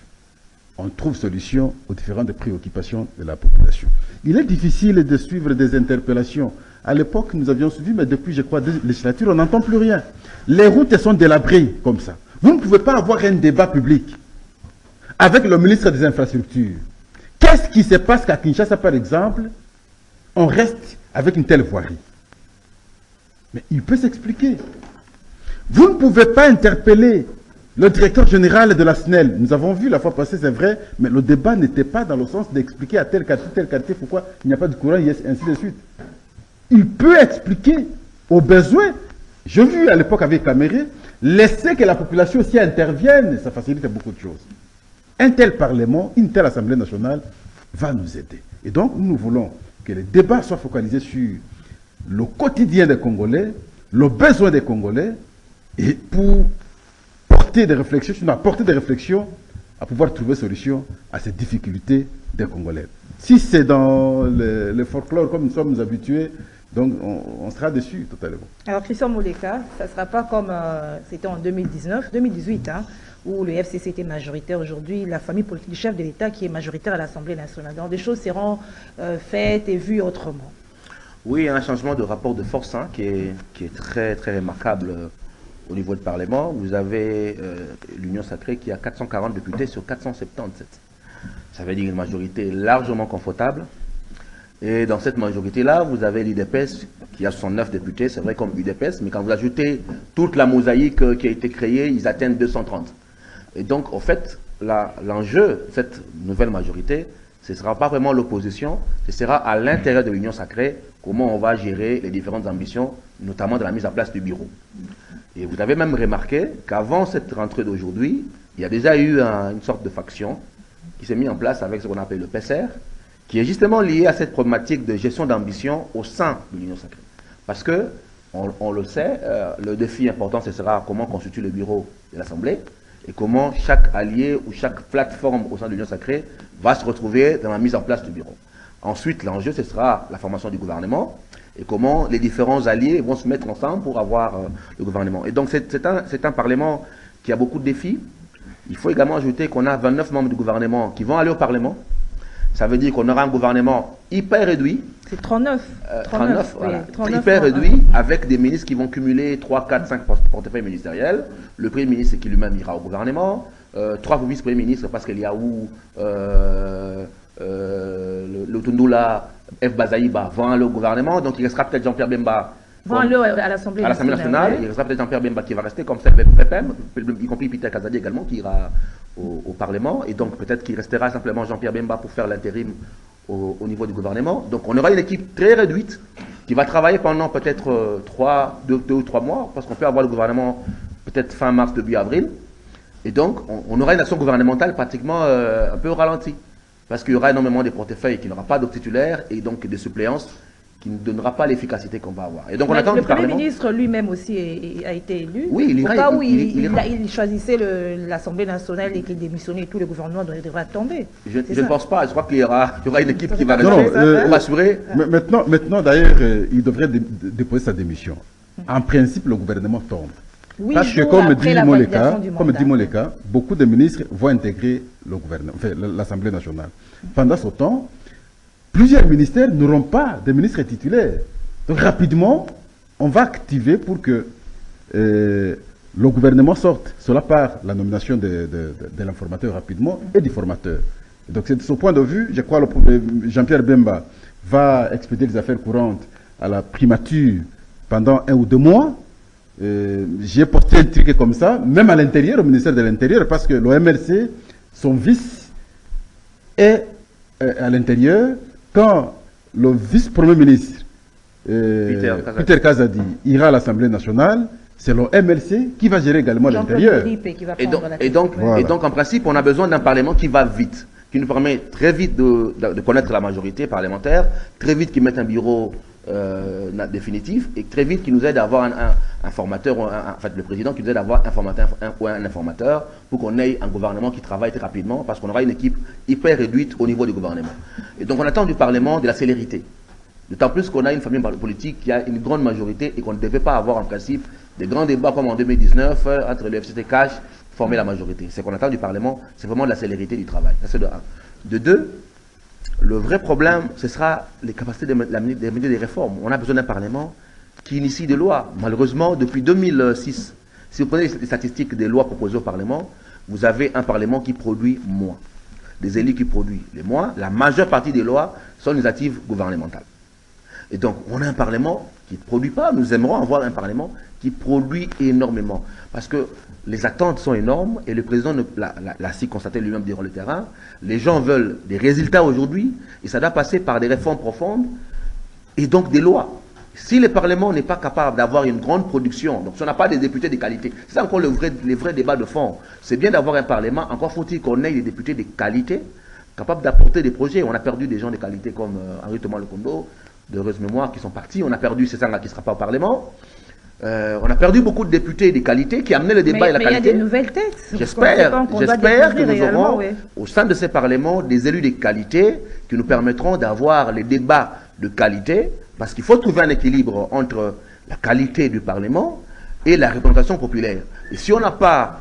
[SPEAKER 2] on trouve solution aux différentes préoccupations de la population. Il est difficile de suivre des interpellations. À l'époque, nous avions suivi, mais depuis, je crois, 2 législatures, on n'entend plus rien. Les routes sont délabrées comme ça. Vous ne pouvez pas avoir un débat public avec le ministre des Infrastructures. Qu'est-ce qui se passe qu'à Kinshasa, par exemple, on reste avec une telle voirie? Mais il peut s'expliquer. Vous ne pouvez pas interpeller le directeur général de la SNEL. Nous avons vu la fois passée, c'est vrai, mais le débat n'était pas dans le sens d'expliquer à tel quartier, pourquoi il n'y a pas de courant, et ainsi de suite. Il peut expliquer aux besoins. J'ai vu à l'époque avec Caméré, laisser que la population aussi intervienne, ça facilite beaucoup de choses. Un tel Parlement, une telle Assemblée nationale va nous aider. Et donc, nous voulons que les débats soient focalisés sur le quotidien des Congolais, le besoin des Congolais, et pour porter des réflexions, à pouvoir trouver solution à ces difficultés des Congolais. Si c'est dans le folklore comme nous sommes habitués, donc on sera dessus totalement.
[SPEAKER 1] Alors Christian Moleka, ça ne sera pas comme c'était en 2018, hein, où le FCC était majoritaire. Aujourd'hui, la famille politique du chef de l'État qui est majoritaire à l'Assemblée nationale. Donc des choses seront faites et vues autrement.
[SPEAKER 3] Oui, il y a un changement de rapport de force qui est très, très remarquable au niveau du Parlement. Vous avez l'Union sacrée qui a 440 députés sur 477. Ça veut dire une majorité largement confortable. Et dans cette majorité-là, vous avez l'UDPS qui a 69 députés, c'est vrai comme UDPS, mais quand vous ajoutez toute la mosaïque qui a été créée, ils atteignent 230. Et donc, en fait, l'enjeu de cette nouvelle majorité, ce ne sera pas vraiment l'opposition, ce sera à l'intérieur de l'Union sacrée comment on va gérer les différentes ambitions, notamment de la mise en place du bureau. Et vous avez même remarqué qu'avant cette rentrée d'aujourd'hui, il y a déjà eu une sorte de faction qui s'est mise en place avec ce qu'on appelle le PCR, qui est justement lié à cette problématique de gestion d'ambition au sein de l'Union sacrée. Parce que, on le sait, le défi important, ce sera comment constituer le bureau de l'Assemblée et comment chaque allié ou chaque plateforme au sein de l'Union sacrée va se retrouver dans la mise en place du bureau. Ensuite, l'enjeu, ce sera la formation du gouvernement et comment les différents alliés vont se mettre ensemble pour avoir le gouvernement. Et donc, c'est un Parlement qui a beaucoup de défis. Il faut également ajouter qu'on a 29 membres du gouvernement qui vont aller au Parlement. Ça veut dire qu'on aura un gouvernement hyper réduit.
[SPEAKER 1] C'est 39.
[SPEAKER 3] 39, voilà.
[SPEAKER 1] 39,
[SPEAKER 3] hyper réduit, avec des ministres qui vont cumuler 3, 4, 5 portefeuilles ministériels. Le Premier ministre qui lui-même ira au gouvernement. 3 vice-premiers ministres, parce qu'il y a où le Tundula, F. Bazaïba vont aller au gouvernement. Donc il restera peut-être Jean-Pierre Bemba.
[SPEAKER 1] Vont aller à l'Assemblée
[SPEAKER 3] nationale. Il restera peut-être Jean-Pierre Bemba qui va rester comme CPM, y compris Peter Kazadi également qui ira au Parlement. Et donc peut-être qu'il restera simplement Jean-Pierre Bemba pour faire l'intérim au niveau du gouvernement. Donc on aura une équipe très réduite qui va travailler pendant peut-être 2 ou 3 mois, parce qu'on peut avoir le gouvernement peut-être fin mars, début avril. Et donc on aura une action gouvernementale pratiquement un peu ralentie, parce qu'il y aura énormément de portefeuilles qui n'aura pas de titulaires et donc des suppléances qui ne donnera pas l'efficacité qu'on va avoir. Et donc on attend
[SPEAKER 1] le Premier ministre lui-même aussi a été élu.
[SPEAKER 3] Oui, il ira.
[SPEAKER 1] Au cas où il choisissait l'Assemblée nationale et qu'il démissionnait, tout le gouvernement devrait tomber.
[SPEAKER 3] Je ne pense pas. Je crois qu'il y aura une équipe qui va rester pour assurer.
[SPEAKER 2] Maintenant d'ailleurs, il devrait déposer sa démission. En principe, le gouvernement tombe.
[SPEAKER 1] Oui,
[SPEAKER 2] parce que comme dit Moleka, beaucoup de ministres vont intégrer le gouvernement, enfin, l'Assemblée nationale. Pendant ce temps, plusieurs ministères n'auront pas de ministres titulaires. Donc rapidement, on va activer pour que le gouvernement sorte. Cela par la nomination de l'informateur rapidement et du formateur. Donc c'est de ce point de vue, je crois que Jean-Pierre Bemba va expédier les affaires courantes à la primature pendant 1 ou 2 mois. J'ai porté un truc comme ça, même à l'intérieur, au ministère de l'Intérieur, parce que l'OMLC, son vice est à l'intérieur. Quand le vice-premier ministre, Peter Kazadi, ira à l'Assemblée nationale, c'est le MLC qui va gérer également l'intérieur.
[SPEAKER 3] Et donc, en principe, on a besoin d'un Parlement qui va vite, qui nous permet très vite de connaître la majorité parlementaire, très vite qui met un bureau définitif et très vite qui nous aide à avoir un formateur, en fait le président qui nous aide à avoir un informateur pour qu'on ait un gouvernement qui travaille très rapidement parce qu'on aura une équipe hyper réduite au niveau du gouvernement. Et donc on attend du Parlement de la célérité. D'autant plus qu'on a une famille politique qui a une grande majorité et qu'on ne devait pas avoir en principe des grands débats comme en 2019 entre le FCT Cash pour former la majorité. Ce qu'on attend du Parlement, c'est vraiment de la célérité du travail. Ça c'est de un. De deux, le vrai problème, ce sera les capacités de mener des réformes. On a besoin d'un Parlement qui initie des lois. Malheureusement, depuis 2006, si vous prenez les statistiques des lois proposées au Parlement, vous avez un Parlement qui produit moins. Des élus qui produisent les moins. La majeure partie des lois sont initiatives gouvernementales. Et donc, on a un Parlement qui ne produit pas. Nous aimerions avoir un Parlement qui produit énormément. Parce que les attentes sont énormes et le président l'a si constaté lui-même durant le terrain. Les gens veulent des résultats aujourd'hui et ça doit passer par des réformes profondes et donc des lois. Si le Parlement n'est pas capable d'avoir une grande production, donc si on n'a pas des députés de qualité, c'est encore les vrais débats de fond. C'est bien d'avoir un Parlement, encore faut-il qu'on ait des députés de qualité capables d'apporter des projets. On a perdu des gens de qualité comme Henri Thomas Lekondo, d'heureuse mémoire, qui sont partis. On a perdu César qui ne sera pas au Parlement. On a perdu beaucoup de députés de qualité qui amenaient le débat et la qualité.
[SPEAKER 1] Mais il y a des nouvelles têtes.
[SPEAKER 3] J'espère que nous aurons au sein de ces parlements des élus de qualité qui nous permettront d'avoir les débats de qualité parce qu'il faut trouver un équilibre entre la qualité du Parlement et la représentation populaire. Et si on n'a pas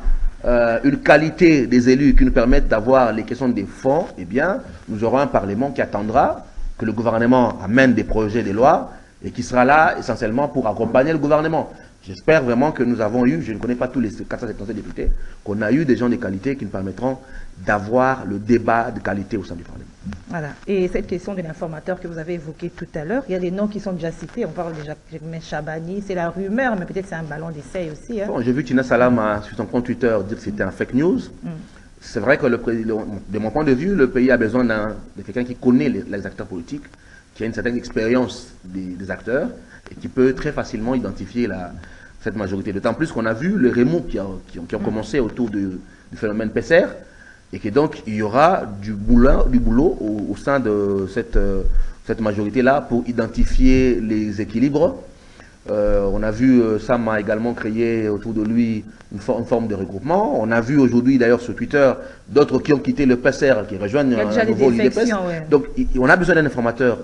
[SPEAKER 3] une qualité des élus qui nous permettent d'avoir les questions des fonds, eh bien, nous aurons un Parlement qui attendra que le gouvernement amène des projets de loi et qui sera là essentiellement pour accompagner le gouvernement. J'espère vraiment que nous avons eu, je ne connais pas tous les 477 députés, qu'on a eu des gens de qualité qui nous permettront d'avoir le débat de qualité au sein du Parlement.
[SPEAKER 1] Voilà. Et cette question de l'informateur que vous avez évoquée tout à l'heure, il y a des noms qui sont déjà cités. On parle déjà de Chabani, c'est la rumeur, mais peut-être c'est un ballon d'essai aussi. Hein.
[SPEAKER 3] Bon, j'ai vu Tina Salam sur son compte Twitter dire que c'était un fake news. C'est vrai que de mon point de vue, le pays a besoin de quelqu'un qui connaît les acteurs politiques, qui a une certaine expérience des acteurs et qui peut très facilement identifier cette majorité. D'autant plus qu'on a vu les remous qui ont commencé autour du phénomène PCR et que donc il y aura du boulot au sein de cette majorité-là pour identifier les équilibres. On a vu Sam a également créé autour de lui une forme de regroupement. On a vu aujourd'hui d'ailleurs sur Twitter d'autres qui ont quitté le PCR, qui rejoignent un nouveau l'UDPS. Ouais. Donc on a besoin d'un informateur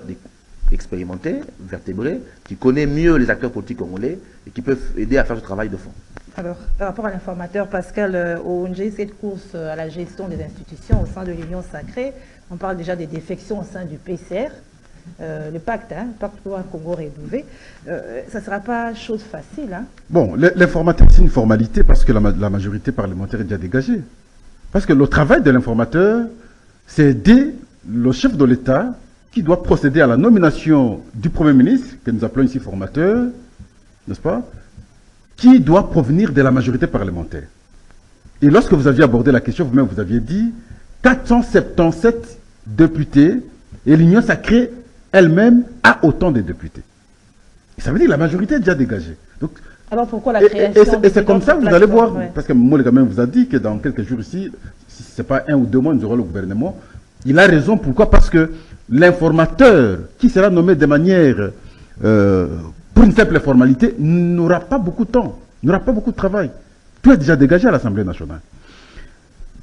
[SPEAKER 3] expérimenté, vertébré, qui connaît mieux les acteurs politiques congolais et qui peut aider à faire ce travail de fond.
[SPEAKER 1] Alors, par rapport à l'informateur, Pascal, au ONG, cette course à la gestion des institutions au sein de l'Union sacrée, on parle déjà des défections au sein du PCR. Le pacte, pacte pour un Congo rénové, ça ne sera pas chose facile. Hein.
[SPEAKER 2] Bon, l'informateur, c'est une formalité parce que la majorité parlementaire est déjà dégagée. Parce que le travail de l'informateur, c'est aider le chef de l'État qui doit procéder à la nomination du Premier ministre, que nous appelons ici formateur, n'est-ce pas, qui doit provenir de la majorité parlementaire. Et lorsque vous aviez abordé la question, vous-même vous aviez dit 477 députés et l'Union sacrée elle-même a autant de députés. Et ça veut dire que la majorité est déjà dégagée. Donc,
[SPEAKER 1] alors pourquoi la création
[SPEAKER 2] et c'est comme ça que vous allez voir, parce que Moule quand même vous a dit que dans quelques jours ici, si ce n'est pas 1 ou 2 mois, nous aurons le gouvernement. Il a raison, pourquoi? Parce que l'informateur qui sera nommé de manière, pour une simple formalité, n'aura pas beaucoup de temps, n'aura pas beaucoup de travail. Tout est déjà dégagé à l'Assemblée nationale.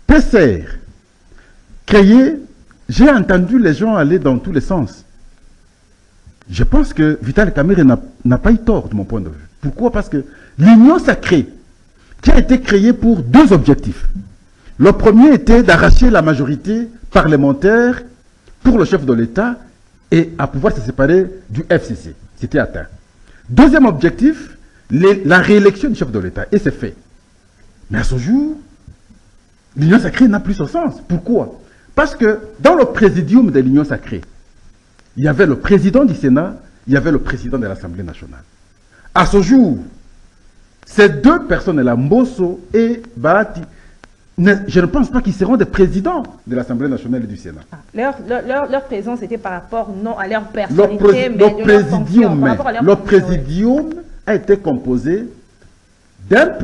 [SPEAKER 2] PCR, créé, j'ai entendu les gens aller dans tous les sens. Je pense que Vital Kamerhe n'a pas eu tort de mon point de vue. Pourquoi? Parce que l'Union sacrée, qui a été créée pour 2 objectifs. Le premier était d'arracher la majorité parlementaire pour le chef de l'État et à pouvoir se séparer du FCC. C'était atteint. Deuxième objectif, la réélection du chef de l'État. Et c'est fait. Mais à ce jour, l'Union sacrée n'a plus son sens. Pourquoi? Parce que dans le présidium de l'Union sacrée, il y avait le président du Sénat, il y avait le président de l'Assemblée nationale. À ce jour, ces 2 personnes-là, Mbosso et Bahati, je ne pense pas qu'ils seront des présidents de l'Assemblée nationale et du Sénat.
[SPEAKER 1] Leur présence était par rapport non à leur personnalité,
[SPEAKER 2] le présidium a été composé d'un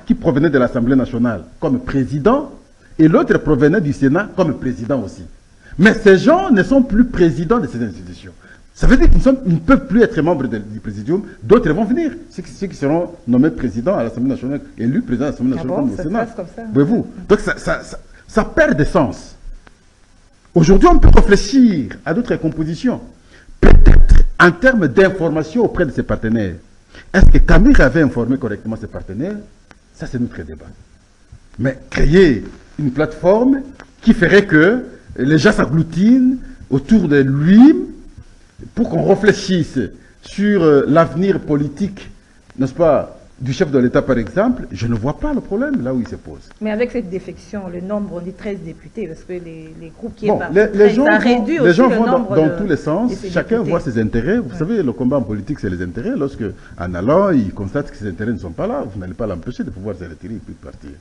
[SPEAKER 2] qui provenait de l'Assemblée nationale comme président et l'autre provenait du Sénat comme président aussi. Mais ces gens ne sont plus présidents de ces institutions. Ça veut dire qu'ils ne peuvent plus être membres du présidium, d'autres vont venir. Ceux qui seront nommés présidents à l'Assemblée nationale, élus présidents à l'Assemblée nationale comme au Sénat. Voyez-vous? Donc ça perd de sens. Aujourd'hui, on peut réfléchir à d'autres compositions. Peut-être en termes d'information auprès de ses partenaires. Est-ce que Camille avait informé correctement ses partenaires? Ça, c'est notre débat. Mais créer une plateforme qui ferait que les gens s'agglutinent autour de lui pour qu'on réfléchisse sur l'avenir politique, n'est-ce pas, du chef de l'État par exemple, je ne vois pas le problème là où il se pose.
[SPEAKER 1] Mais avec cette défection, le nombre, on dit 13 députés, parce que les groupes qui
[SPEAKER 2] bon,
[SPEAKER 1] est parti, ça réduit aussi le nombre
[SPEAKER 2] vont dans tous les sens, chacun voit ses intérêts. Vous savez, le combat en politique, c'est les intérêts. Lorsque, en allant, il constate que ses intérêts ne sont pas là, vous n'allez pas l'empêcher de pouvoir se retirer et puis partir.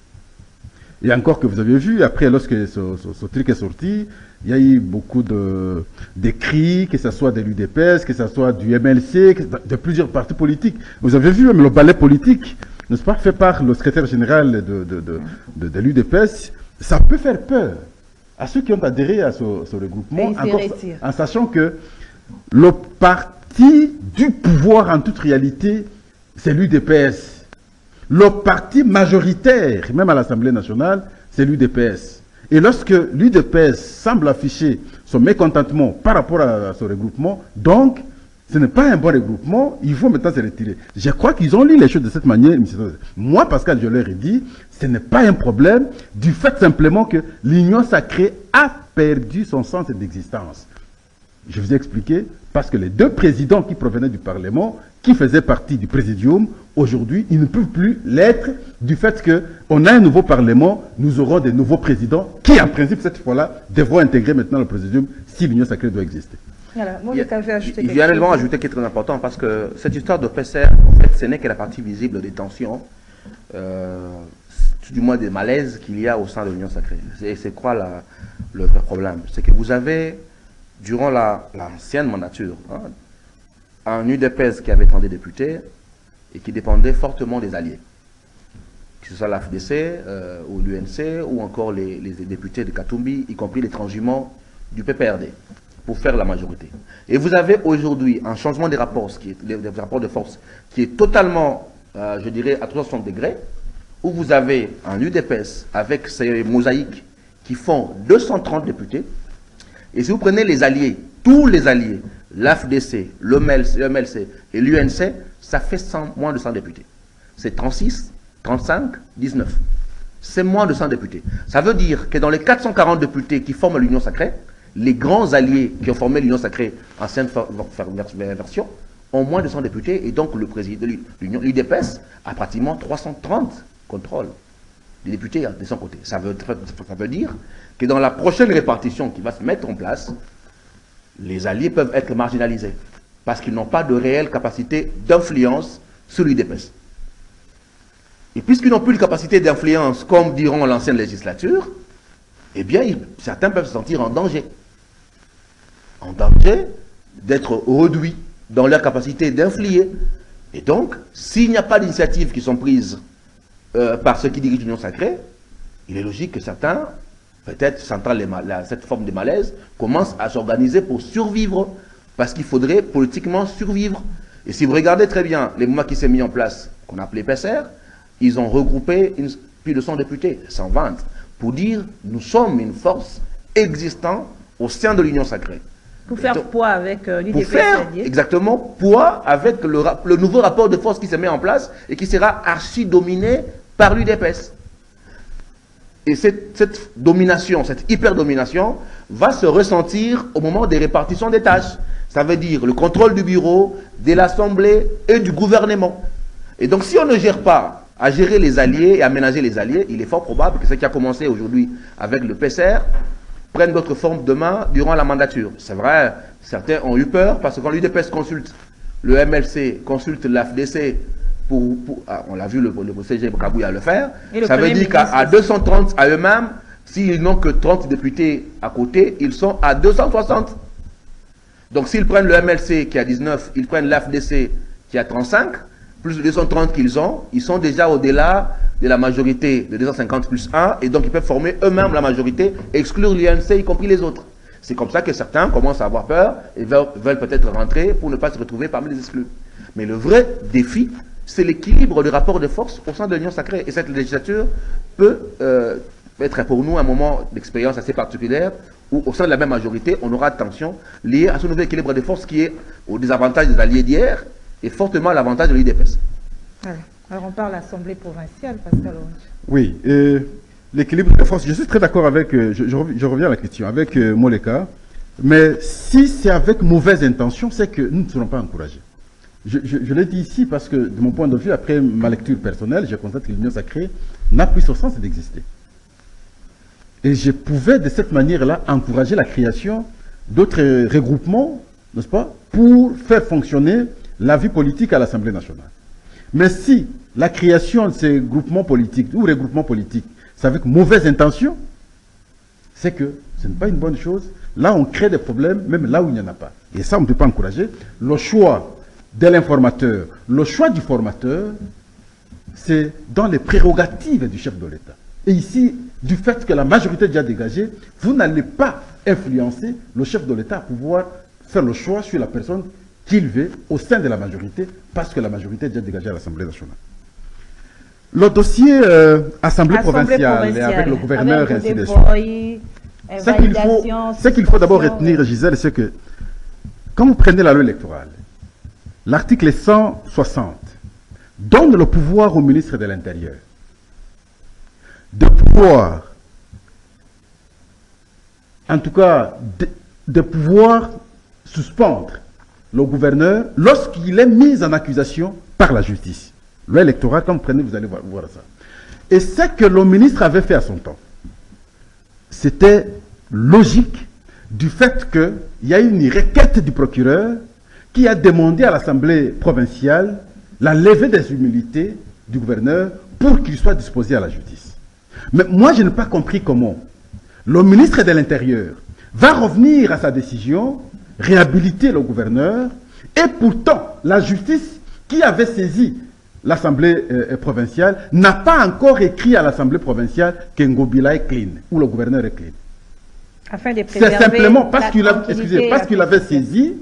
[SPEAKER 2] Et encore que vous avez vu, après, lorsque ce truc est sorti, il y a eu beaucoup d'écrits, que ce soit de l'UDPS, que ce soit du MLC, de plusieurs partis politiques. Vous avez vu même le ballet politique, n'est-ce pas, fait par le secrétaire général de l'UDPS. Ça peut faire peur à ceux qui ont adhéré à ce regroupement, en sachant que le parti du pouvoir, en toute réalité, c'est l'UDPS. Le parti majoritaire, même à l'Assemblée nationale, c'est l'UDPS. Et lorsque l'UDPS semble afficher son mécontentement par rapport à ce regroupement, donc, ce n'est pas un bon regroupement, il faut maintenant se retirer. Je crois qu'ils ont lu les choses de cette manière. Moi, Pascal, je leur ai dit, ce n'est pas un problème du fait simplement que l'Union sacrée a perdu son sens d'existence. Je vous ai expliqué, parce que les deux présidents qui provenaient du Parlement, qui faisaient partie du Présidium, aujourd'hui, ils ne peuvent plus l'être du fait qu'on a un nouveau Parlement, nous aurons des nouveaux présidents qui, en principe, cette fois-là, devront intégrer maintenant le Présidium si l'Union sacrée doit exister.
[SPEAKER 1] Voilà. Moi, il
[SPEAKER 3] y a un élément ajouté qui est très important, parce que cette histoire de PCR, en fait, ce n'est que la partie visible des tensions, du moins des malaises qu'il y a au sein de l'Union sacrée. Et c'est quoi le vrai problème? C'est que vous avez, durant l'ancienne mandature, un UDPS qui avait 30 députés et qui dépendait fortement des alliés, que ce soit l'AFDC ou l'UNC ou encore les députés de Katumbi, y compris les transhumants du PPRD, pour faire la majorité. Et vous avez aujourd'hui un changement des rapports, des rapports de force, qui est totalement, je dirais, à 360 degrés, où vous avez un UDPS avec ces mosaïques qui font 230 députés. Et si vous prenez les alliés, tous les alliés, l'AFDC, le MLC et l'UNC, ça fait moins de 100 députés. C'est 36, 35, 19. C'est moins de 100 députés. Ça veut dire que dans les 440 députés qui forment l'Union sacrée, les grands alliés qui ont formé l'Union sacrée, ancienne version, ont moins de 100 députés. Et donc le président de l'UDPS a pratiquement 330 contrôles des députés de son côté. Ça veut dire que dans la prochaine répartition qui va se mettre en place, les alliés peuvent être marginalisés parce qu'ils n'ont pas de réelle capacité d'influence sur l'UDPS. Et puisqu'ils n'ont plus de capacité d'influence comme diront l'ancienne législature, eh bien, certains peuvent se sentir en danger. En danger d'être réduits dans leur capacité d'influer. Et donc, s'il n'y a pas d'initiatives qui sont prises par ceux qui dirigent l'Union sacrée, il est logique que certains, peut-être sentant cette forme de malaise, commencent à s'organiser pour survivre, parce qu'il faudrait politiquement survivre. Et si vous regardez très bien les mouvements qui s'est mis en place, qu'on a appelé PCR, ils ont regroupé plus de 100 députés, 120, pour dire nous sommes une force existante au sein de l'Union sacrée.
[SPEAKER 1] Pour faire poids avec l'UDPS.
[SPEAKER 3] Pour faire exactement poids avec le nouveau rapport de force qui se met en place et qui sera archi-dominé par l'UDPS. Et cette domination, cette hyper-domination, va se ressentir au moment des répartitions des tâches. Ça veut dire le contrôle du bureau, de l'Assemblée et du gouvernement. Et donc si on ne gère pas à gérer les alliés et à ménager les alliés, il est fort probable que ce qui a commencé aujourd'hui avec le PCR prenne d'autres formes demain durant la mandature. C'est vrai, certains ont eu peur parce que quand l'UDPS consulte le MLC, consulte l'AFDC, on l'a vu le CG Kabouya le faire, ça veut dire qu'à 230 à eux-mêmes, s'ils n'ont que 30 députés à côté, ils sont à 260. Donc s'ils prennent le MLC qui a 19, ils prennent l'AFDC qui a 35, plus de 230 qu'ils ont, ils sont déjà au-delà de la majorité de 250 plus 1, et donc ils peuvent former eux-mêmes la majorité et exclure l'UNC, y compris les autres. C'est comme ça que certains commencent à avoir peur et veulent peut-être rentrer pour ne pas se retrouver parmi les exclus. Mais le vrai défi, c'est l'équilibre du rapport de force au sein de l'Union sacrée. Et cette législature peut être pour nous un moment d'expérience assez particulière où au sein de la même majorité, on aura tension liée à ce nouvel équilibre de force qui est au désavantage des alliés d'hier et fortement à l'avantage de l'UDPS.
[SPEAKER 1] Voilà. Alors on parle de l'Assemblée provinciale, Pascal Orange.
[SPEAKER 2] Oui, l'équilibre de force, je suis très d'accord avec, je reviens à la question, avec Moleka, mais si c'est avec mauvaise intention, c'est que nous ne serons pas encouragés. Je l'ai dit ici parce que, de mon point de vue, après ma lecture personnelle, je constate que l'Union sacrée n'a plus son sens d'exister. Et je pouvais, de cette manière-là, encourager la création d'autres regroupements, n'est-ce pas, pour faire fonctionner la vie politique à l'Assemblée nationale. Mais si la création de ces groupements politiques ou regroupements politiques, c'est avec mauvaise intention, c'est que ce n'est pas une bonne chose. Là, on crée des problèmes, même là où il n'y en a pas. Et ça, on ne peut pas encourager. Le choix de l'informateur, le choix du formateur, c'est dans les prérogatives du chef de l'État. Et ici, du fait que la majorité est déjà dégagée, vous n'allez pas influencer le chef de l'État à pouvoir faire le choix sur la personne qu'il veut au sein de la majorité, parce que la majorité est déjà dégagée à l'Assemblée nationale. Le dossier Assemblée provinciale, et avec le gouverneur, et ainsi de suite. Ce qu'il faut d'abord retenir, Gisèle, c'est que quand vous prenez la loi électorale, l'article 160 donne le pouvoir au ministre de l'Intérieur de pouvoir, en tout cas, de pouvoir suspendre le gouverneur lorsqu'il est mis en accusation par la justice. Loi électorale, quand vous prenez, vous allez voir ça. Et ce que le ministre avait fait à son temps, c'était logique du fait qu'il y a une requête du procureur qui a demandé à l'Assemblée provinciale la levée des immunités du gouverneur pour qu'il soit disposé à la justice. Mais moi, je n'ai pas compris comment le ministre de l'Intérieur va revenir à sa décision, réhabiliter le gouverneur, et pourtant, la justice qui avait saisi l'Assemblée provinciale n'a pas encore écrit à l'Assemblée provinciale que Ngobila est clean, ou le gouverneur est clean.
[SPEAKER 1] Afin de préserver
[SPEAKER 2] c'est simplement parce qu'il avait saisi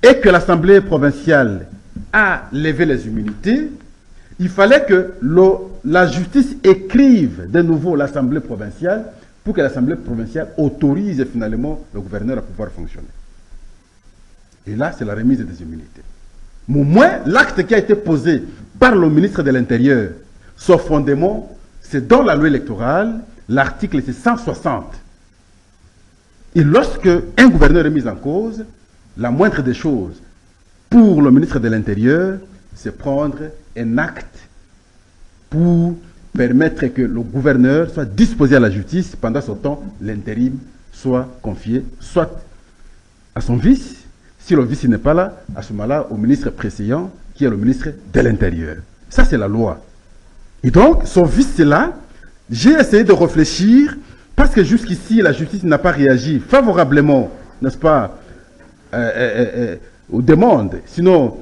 [SPEAKER 2] et que l'Assemblée provinciale a levé les immunités, il fallait que la justice écrive de nouveau l'Assemblée provinciale pour que l'Assemblée provinciale autorise finalement le gouverneur à pouvoir fonctionner. Et là, c'est la remise des immunités. Mais au moins, l'acte qui a été posé par le ministre de l'Intérieur, son fondement, c'est dans la loi électorale, l'article 160. Et lorsque un gouverneur est mis en cause, la moindre des choses pour le ministre de l'Intérieur, c'est prendre un acte pour permettre que le gouverneur soit disposé à la justice. Pendant ce temps, l'intérim soit confié soit à son vice, si le vice n'est pas là, à ce moment-là, au ministre précédent, qui est le ministre de l'Intérieur. Ça, c'est la loi. Et donc, son vice est là. J'ai essayé de réfléchir, parce que jusqu'ici, la justice n'a pas réagi favorablement, n'est-ce pas, aux demandes, sinon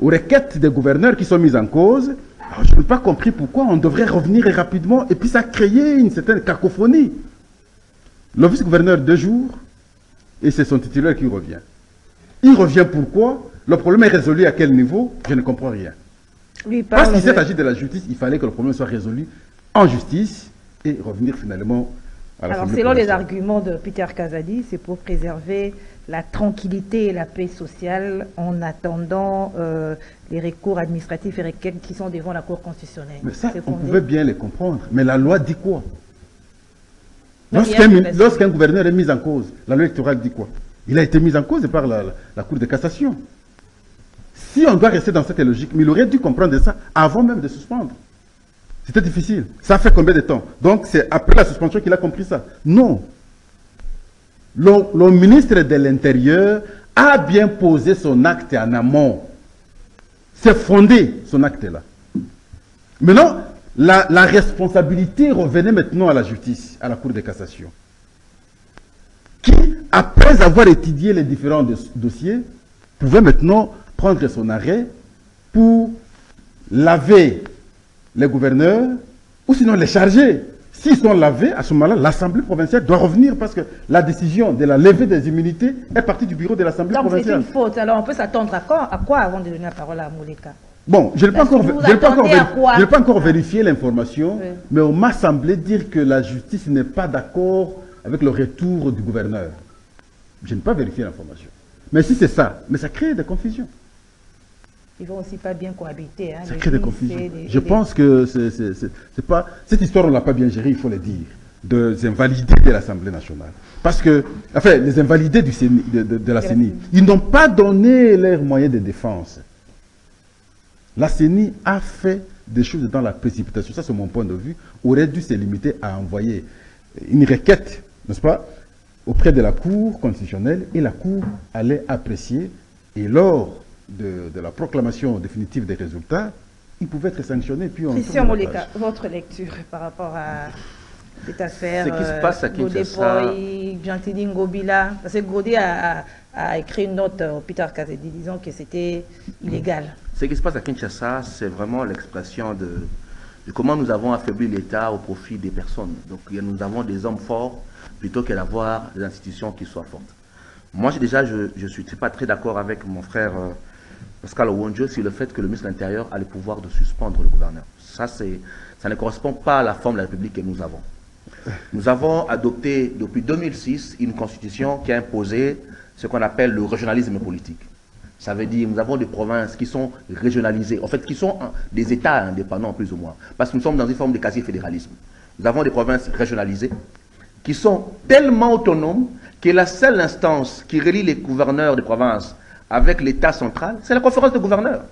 [SPEAKER 2] aux requêtes des gouverneurs qui sont mises en cause. Alors, je n'ai pas compris pourquoi on devrait revenir rapidement, et puis ça a créé une certaine cacophonie. Le vice-gouverneur 2 jours, et c'est son titulaire qui revient. Il revient pourquoi? Le problème est résolu à quel niveau? Je ne comprends rien. Parce qu'il s'agit de la justice, il fallait que le problème soit résolu en justice et revenir finalement à la
[SPEAKER 1] Alors, selon les arguments de Peter Kazadi, c'est pour préserver la tranquillité et la paix sociale en attendant les recours administratifs et requêtes qui sont devant la Cour constitutionnelle.
[SPEAKER 2] Mais ça, on pouvait bien les comprendre. Mais la loi dit quoi? Lorsqu'un gouverneur est mis en cause, la loi électorale dit quoi? Il a été mis en cause par la Cour de cassation. Si on doit rester dans cette logique, mais il aurait dû comprendre ça avant même de suspendre. C'était difficile. Ça fait combien de temps? Donc c'est après la suspension qu'il a compris ça. Non. Le ministre de l'Intérieur a bien posé son acte en amont. C'est fondé, son acte-là. Maintenant, la responsabilité revenait maintenant à la justice, à la Cour de cassation, qui, après avoir étudié les différents dossiers, pouvait maintenant prendre son arrêt pour laver les gouverneurs, ou sinon les chargés. S'ils sont lavés, à ce moment-là, l'Assemblée provinciale doit revenir parce que la décision de la levée des immunités est partie du bureau de l'Assemblée provinciale.
[SPEAKER 1] Donc c'est une faute. Alors on peut s'attendre à quoi avant de donner la parole à Moleka?
[SPEAKER 2] Bon, je n'ai pas encore vérifié l'information, oui. Mais on m'a semblé dire que la justice n'est pas d'accord avec le retour du gouverneur. Je n'ai pas vérifié l'information. Mais si c'est ça, mais ça crée des confusions.
[SPEAKER 1] Ils vont aussi pas bien cohabiter. Hein,
[SPEAKER 2] ça crée des confusions. Je pense que c'est pas... Cette histoire, on ne l'a pas bien gérée, il faut le dire. Des invalidés de l'Assemblée nationale. Parce que, enfin, les invalidés du CENI, de la CENI, ils n'ont pas donné leurs moyens de défense. La CENI a fait des choses dans la précipitation. Ça, c'est mon point de vue. Aurait dû se limiter à envoyer une requête, n'est-ce pas, auprès de la Cour constitutionnelle, et la Cour allait apprécier, et lors de la proclamation définitive des résultats, ils pouvaient être sanctionnés.
[SPEAKER 1] Christian Moleka, votre lecture par rapport à cette affaire,
[SPEAKER 3] ce qui se passe à Kinshasa,
[SPEAKER 1] Gentili Ngobila, parce que Godé a écrit une note au Peter Kazedi disant que c'était illégal.
[SPEAKER 3] Ce qui se passe à Kinshasa, c'est vraiment l'expression de comment nous avons affaibli l'État au profit des personnes. Donc nous avons des hommes forts plutôt que d'avoir des institutions qui soient fortes. Moi, je ne suis pas très d'accord avec mon frère Pascal Owonjo sur le fait que le ministre de l'Intérieur a le pouvoir de suspendre le gouverneur. Ça ne correspond pas à la forme de la République que nous avons. Nous avons adopté depuis 2006 une constitution qui a imposé ce qu'on appelle le régionalisme politique. Ça veut dire que nous avons des provinces qui sont régionalisées, en fait qui sont des États indépendants plus ou moins, parce que nous sommes dans une forme de quasi-fédéralisme. Nous avons des provinces régionalisées qui sont tellement autonomes que la seule instance qui relie les gouverneurs des provinces avec l'État central, c'est la conférence de gouverneurs.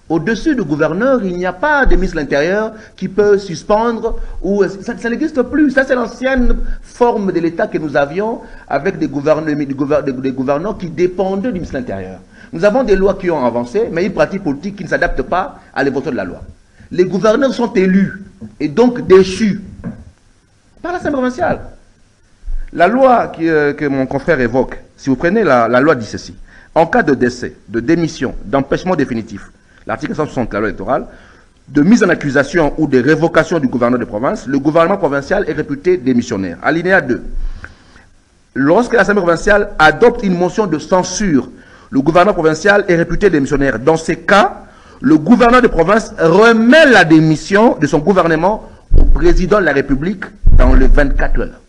[SPEAKER 3] Au-dessus du gouverneur, il n'y a pas de ministre de l'Intérieur qui peut suspendre, ou ça n'existe plus. Ça, c'est l'ancienne forme de l'État que nous avions avec des gouverneurs qui dépendaient du ministre de l'Intérieur. Nous avons des lois qui ont avancé, mais une pratique politique qui ne s'adapte pas à l'évolution de la loi. Les gouverneurs sont élus et donc déchus par l'Assemblée provinciale. La loi que mon confrère évoque, si vous prenez la loi dit ceci, en cas de décès, de démission, d'empêchement définitif, l'article 160 de la loi électorale, de mise en accusation ou de révocation du gouverneur de province, le gouvernement provincial est réputé démissionnaire. Alinéa 2. Lorsque l'Assemblée provinciale adopte une motion de censure, le gouvernement provincial est réputé démissionnaire. Dans ces cas, le gouverneur de province remet la démission de son gouvernement au président de la République dans les 24 heures.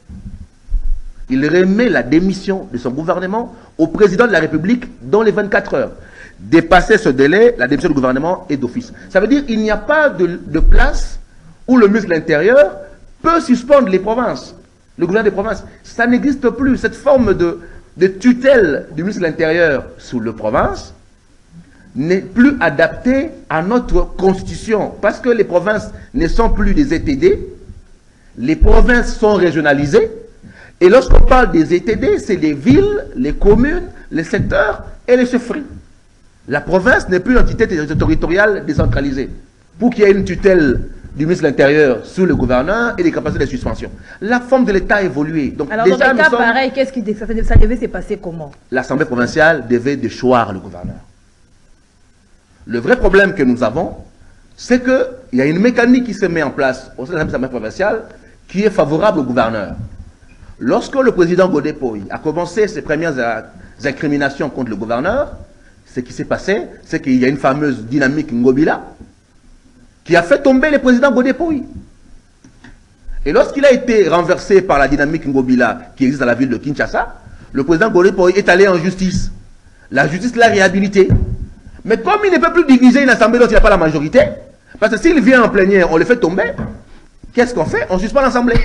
[SPEAKER 3] Il remet la démission de son gouvernement au président de la République dans les 24 heures. Dépasser ce délai, la démission du gouvernement est d'office. Ça veut dire qu'il n'y a pas de place où le ministre de l'Intérieur peut suspendre les provinces, le gouverneur des provinces. Ça n'existe plus. Cette forme de tutelle du ministre de l'Intérieur sous les provinces n'est plus adaptée à notre constitution parce que les provinces ne sont plus des ETD, les provinces sont régionalisées. Et lorsqu'on parle des ETD, c'est les villes, les communes, les secteurs et les chefferies. La province n'est plus une entité territoriale décentralisée. Pour qu'il y ait une tutelle du ministre de l'Intérieur sous le gouverneur et des capacités de suspension. La forme de l'État a évolué. Donc,
[SPEAKER 1] alors, déjà, dans le cas pareil, ça devait se passer comment? L'Assemblée
[SPEAKER 3] provinciale devait déchoir le gouverneur. Le vrai problème que nous avons, c'est qu'il y a une mécanique qui se met en place au sein de l'Assemblée provinciale qui est favorable au gouverneur. Lorsque le président Godé Poyi a commencé ses premières incriminations contre le gouverneur, ce qui s'est passé, c'est qu'il y a une fameuse dynamique Ngobila qui a fait tomber le président Godé Poyi. Et lorsqu'il a été renversé par la dynamique Ngobila qui existe dans la ville de Kinshasa, le président Godé Poyi est allé en justice. La justice l'a réhabilité. Mais comme il ne peut plus diriger une assemblée dont il n'a pas la majorité, parce que s'il vient en plénière, on le fait tomber, qu'est-ce qu'on fait? On suspend l'assemblée.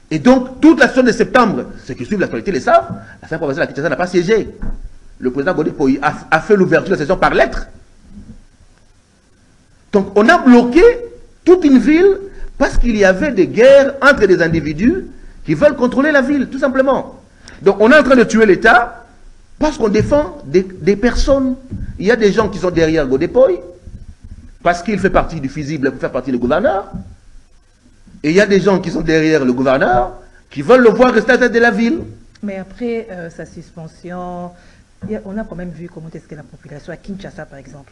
[SPEAKER 3] Et donc, toute la session de septembre, ceux qui suivent l'actualité le savent, l'Assemblée provinciale de Kinshasa n'a pas siégé. Le président Godé Poyi a fait l'ouverture de la session par lettre. Donc, on a bloqué toute une ville parce qu'il y avait des guerres entre des individus qui veulent contrôler la ville, tout simplement. Donc, on est en train de tuer l'État parce qu'on défend des personnes. Il y a des gens qui sont derrière Godé Poyi parce qu'il fait partie du fusible pour faire partie du gouverneur. Et il y a des gens qui sont derrière le gouverneur qui veulent le voir rester à la tête de la ville.
[SPEAKER 1] Mais après sa suspension, on a quand même vu comment est-ce que la population à Kinshasa, par exemple,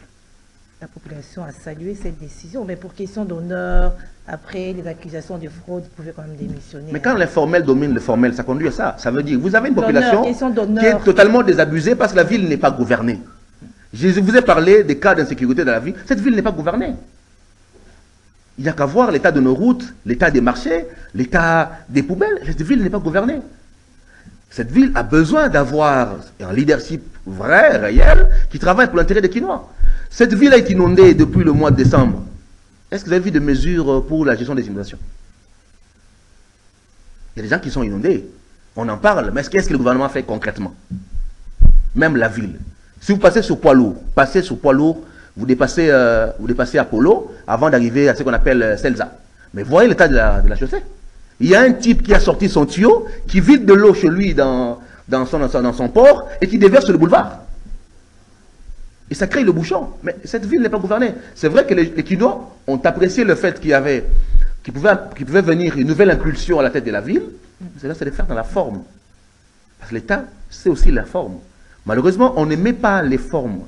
[SPEAKER 1] la population a salué cette décision. Mais pour question d'honneur, après les accusations de fraude, vous pouvez quand même démissionner.
[SPEAKER 3] Mais quand l'informel domine le formel, ça conduit à ça. Ça veut dire vous avez une population qui est totalement désabusée parce que la ville n'est pas gouvernée. Je vous ai parlé des cas d'insécurité dans la ville. Cette ville n'est pas gouvernée. Il n'y a qu'à voir l'état de nos routes, l'état des marchés, l'état des poubelles. Cette ville n'est pas gouvernée. Cette ville a besoin d'avoir un leadership vrai, réel, qui travaille pour l'intérêt des Kinois. Cette ville a été inondée depuis le mois de décembre. Est-ce que vous avez vu des mesures pour la gestion des inondations? Il y a des gens qui sont inondés. On en parle, mais qu'est-ce que le gouvernement fait concrètement? Même la ville. Si vous passez sur poids lourd, vous dépassez Apollo avant d'arriver à ce qu'on appelle Selza. Mais voyez l'état de la chaussée. Il y a un type qui a sorti son tuyau, qui vide de l'eau chez lui dans son port et qui déverse sur le boulevard. Et ça crée le bouchon. Mais cette ville n'est pas gouvernée. C'est vrai que les Kinois ont apprécié le fait qu'il pouvait venir une nouvelle impulsion à la tête de la ville. C'est là, c'est de faire dans la forme. Parce que l'État, c'est aussi la forme. Malheureusement, on ne met pas les formes.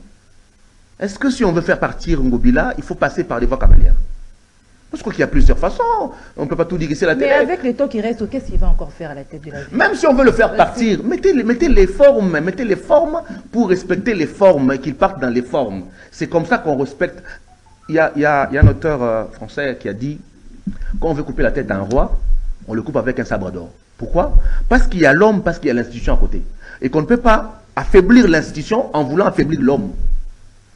[SPEAKER 3] Est-ce que si on veut faire partir Ngobila, il faut passer par les voies cavalières? Je crois qu'il y a plusieurs façons. On ne peut pas tout dire ici à la télé.
[SPEAKER 1] Mais avec le temps qui reste, qu'est-ce qu'il va encore faire à la tête de la ville?
[SPEAKER 3] Même si on veut le faire partir, mettez les formes pour respecter les formes, qu'ils partent dans les formes. C'est comme ça qu'on respecte. Il y a un auteur français qui a dit, quand on veut couper la tête à un roi, on le coupe avec un sabre d'or. Pourquoi? Parce qu'il y a l'homme, parce qu'il y a l'institution à côté. Et qu'on ne peut pas affaiblir l'institution en voulant affaiblir l'homme.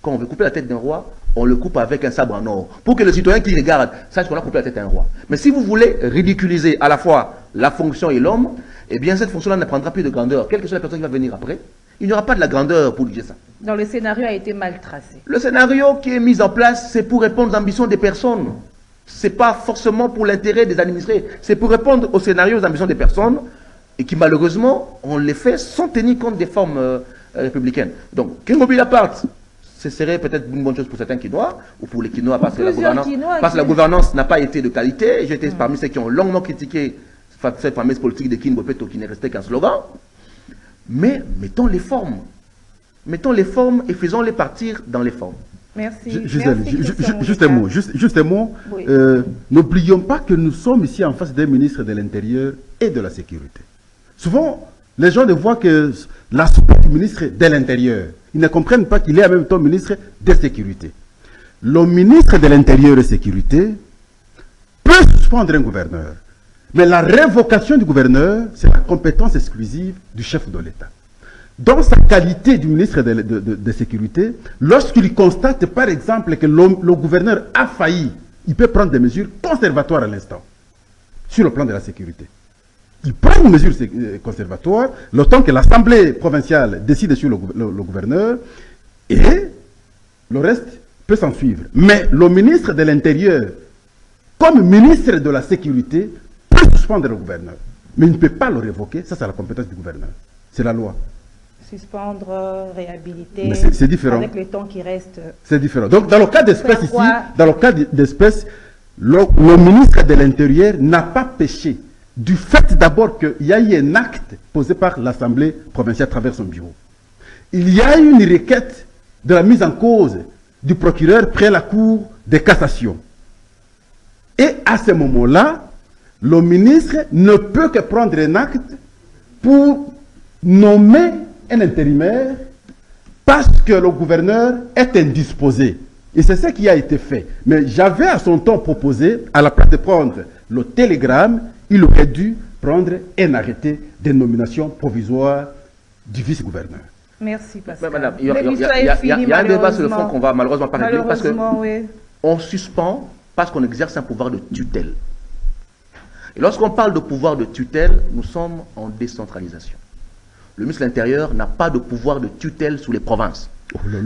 [SPEAKER 3] Quand on veut couper la tête d'un roi, on le coupe avec un sabre en or. Pour que le citoyen qui regarde sache qu'on a coupé la tête à un roi. Mais si vous voulez ridiculiser à la fois la fonction et l'homme, eh bien cette fonction-là ne prendra plus de grandeur. Quelle que soit la personne qui va venir après, il n'y aura pas de la grandeur pour dire ça.
[SPEAKER 1] Donc le scénario a été mal tracé.
[SPEAKER 3] Le scénario qui est mis en place, c'est pour répondre aux ambitions des personnes. Ce n'est pas forcément pour l'intérêt des administrés. C'est pour répondre aux scénarios, aux ambitions des personnes, et qui malheureusement, on les fait sans tenir compte des formes républicaines. Donc, qu'Ngobila parte, ce serait peut-être une bonne chose pour certains Kinois, ou pour les Kinois, parce que la gouvernance n'a pas été de qualité. J'étais parmi ceux qui ont longuement critiqué cette fameuse politique de Kinbopeto qui n'est restée qu'un slogan. Mais mettons les formes. Mettons les formes et faisons-les partir dans les formes.
[SPEAKER 1] Merci.
[SPEAKER 2] Juste un mot. Oui. N'oublions pas que nous sommes ici en face des ministres de l'Intérieur et de la Sécurité. Souvent, les gens ne voient que l'aspect du ministre de l'Intérieur. Ils ne comprennent pas qu'il est en même temps ministre de Sécurité. Le ministre de l'Intérieur et de Sécurité peut suspendre un gouverneur. Mais la révocation du gouverneur, c'est la compétence exclusive du chef de l'État. Dans sa qualité du ministre de Sécurité, lorsqu'il constate par exemple que le gouverneur a failli, il peut prendre des mesures conservatoires à l'instant, sur le plan de la sécurité. Il prend une mesure conservatoire, le temps que l'Assemblée provinciale décide sur le gouverneur, et le reste peut s'en suivre. Mais le ministre de l'Intérieur, comme ministre de la Sécurité, peut suspendre le gouverneur. Mais il ne peut pas le révoquer, ça c'est la compétence du gouverneur. C'est la loi.
[SPEAKER 1] Suspendre, réhabiliter,
[SPEAKER 2] c'est différent.
[SPEAKER 1] Avec le temps qui reste.
[SPEAKER 2] C'est différent. Donc dans le cas d'espèce ici, dans le cas d'espèce, le ministre de l'Intérieur n'a pas péché du fait d'abord qu'il y a eu un acte posé par l'Assemblée provinciale à travers son bureau. Il y a eu une requête de la mise en cause du procureur près la Cour de cassation. Et à ce moment-là, le ministre ne peut que prendre un acte pour nommer un intérimaire parce que le gouverneur est indisposé. Et c'est ce qui a été fait. Mais j'avais à son temps proposé, à la place de prendre le télégramme, il aurait dû prendre un arrêté de nomination provisoire du vice-gouverneur.
[SPEAKER 1] Merci Pascal.
[SPEAKER 3] Madame, il y a un débat sur le fond qu'on va malheureusement pas régler parce qu'on suspend parce qu'on exerce un pouvoir de tutelle. Et lorsqu'on parle de pouvoir de tutelle, nous sommes en décentralisation. Le ministre de l'Intérieur n'a pas de pouvoir de tutelle sous les provinces.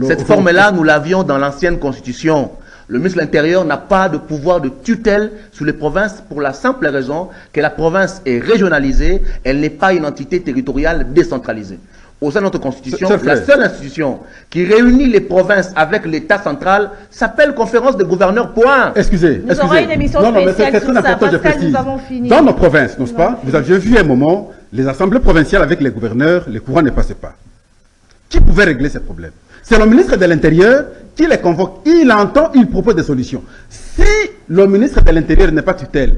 [SPEAKER 3] Cette forme-là, nous l'avions dans l'ancienne Constitution. Le ministre de l'Intérieur n'a pas de pouvoir de tutelle sous les provinces pour la simple raison que la province est régionalisée, elle n'est pas une entité territoriale décentralisée. Au sein de notre Constitution, la seule institution qui réunit les provinces avec l'État central s'appelle Conférence des gouverneurs, point.
[SPEAKER 2] Excusez.
[SPEAKER 1] Nous aurons une émission spéciale sur ça, Pascal, nous avons fini.
[SPEAKER 2] Dans nos provinces, n'est-ce pas, vous aviez vu un moment, les assemblées provinciales avec les gouverneurs, les courants ne passaient pas. Qui pouvait régler ces problèmes? C'est le ministre de l'Intérieur qui les convoque. Il entend, il propose des solutions. Si le ministre de l'Intérieur n'est pas tutelle,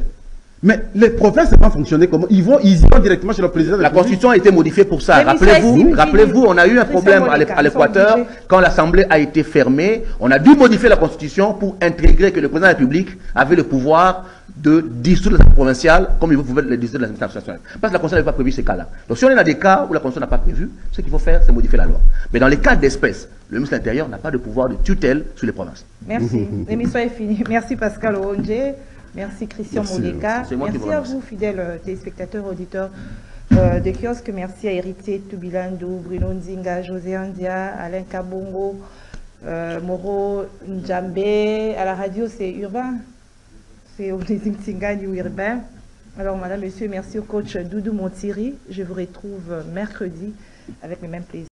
[SPEAKER 2] mais les provinces ne vont pas fonctionner comment? Ils vont directement chez le président de
[SPEAKER 3] la Constitution a été modifiée pour ça. Rappelez-vous, on a eu un problème à l'Équateur quand l'Assemblée a été fermée. On a dû modifier la Constitution pour intégrer que le président de la République avait le pouvoir de dissoudre l'Assemblée provinciale comme il pouvait le dissoudre l'Assemblée nationale. Parce que la Constitution n'avait pas prévu ces cas-là. Donc si on est dans des cas où la Constitution n'a pas prévu, ce qu'il faut faire, c'est modifier la loi. Mais dans les cas d'espèce, le ministre de l'Intérieur n'a pas de pouvoir de tutelle sur les provinces.
[SPEAKER 1] Merci. L'émission est finie. Merci Pascal Oronje. Merci Christian Moleka. Merci à vous, fidèles téléspectateurs, auditeurs de kiosque. Merci à Héritier Tubilandou, Bruno Nzinga, José Andia, Alain Kabongo, Moro Ndjambe. À la radio, c'est urbain. C'est Obnézing Tsingani ou urbain. Alors, madame, monsieur, merci au coach Doudou Montiri. Je vous retrouve mercredi avec le même plaisir.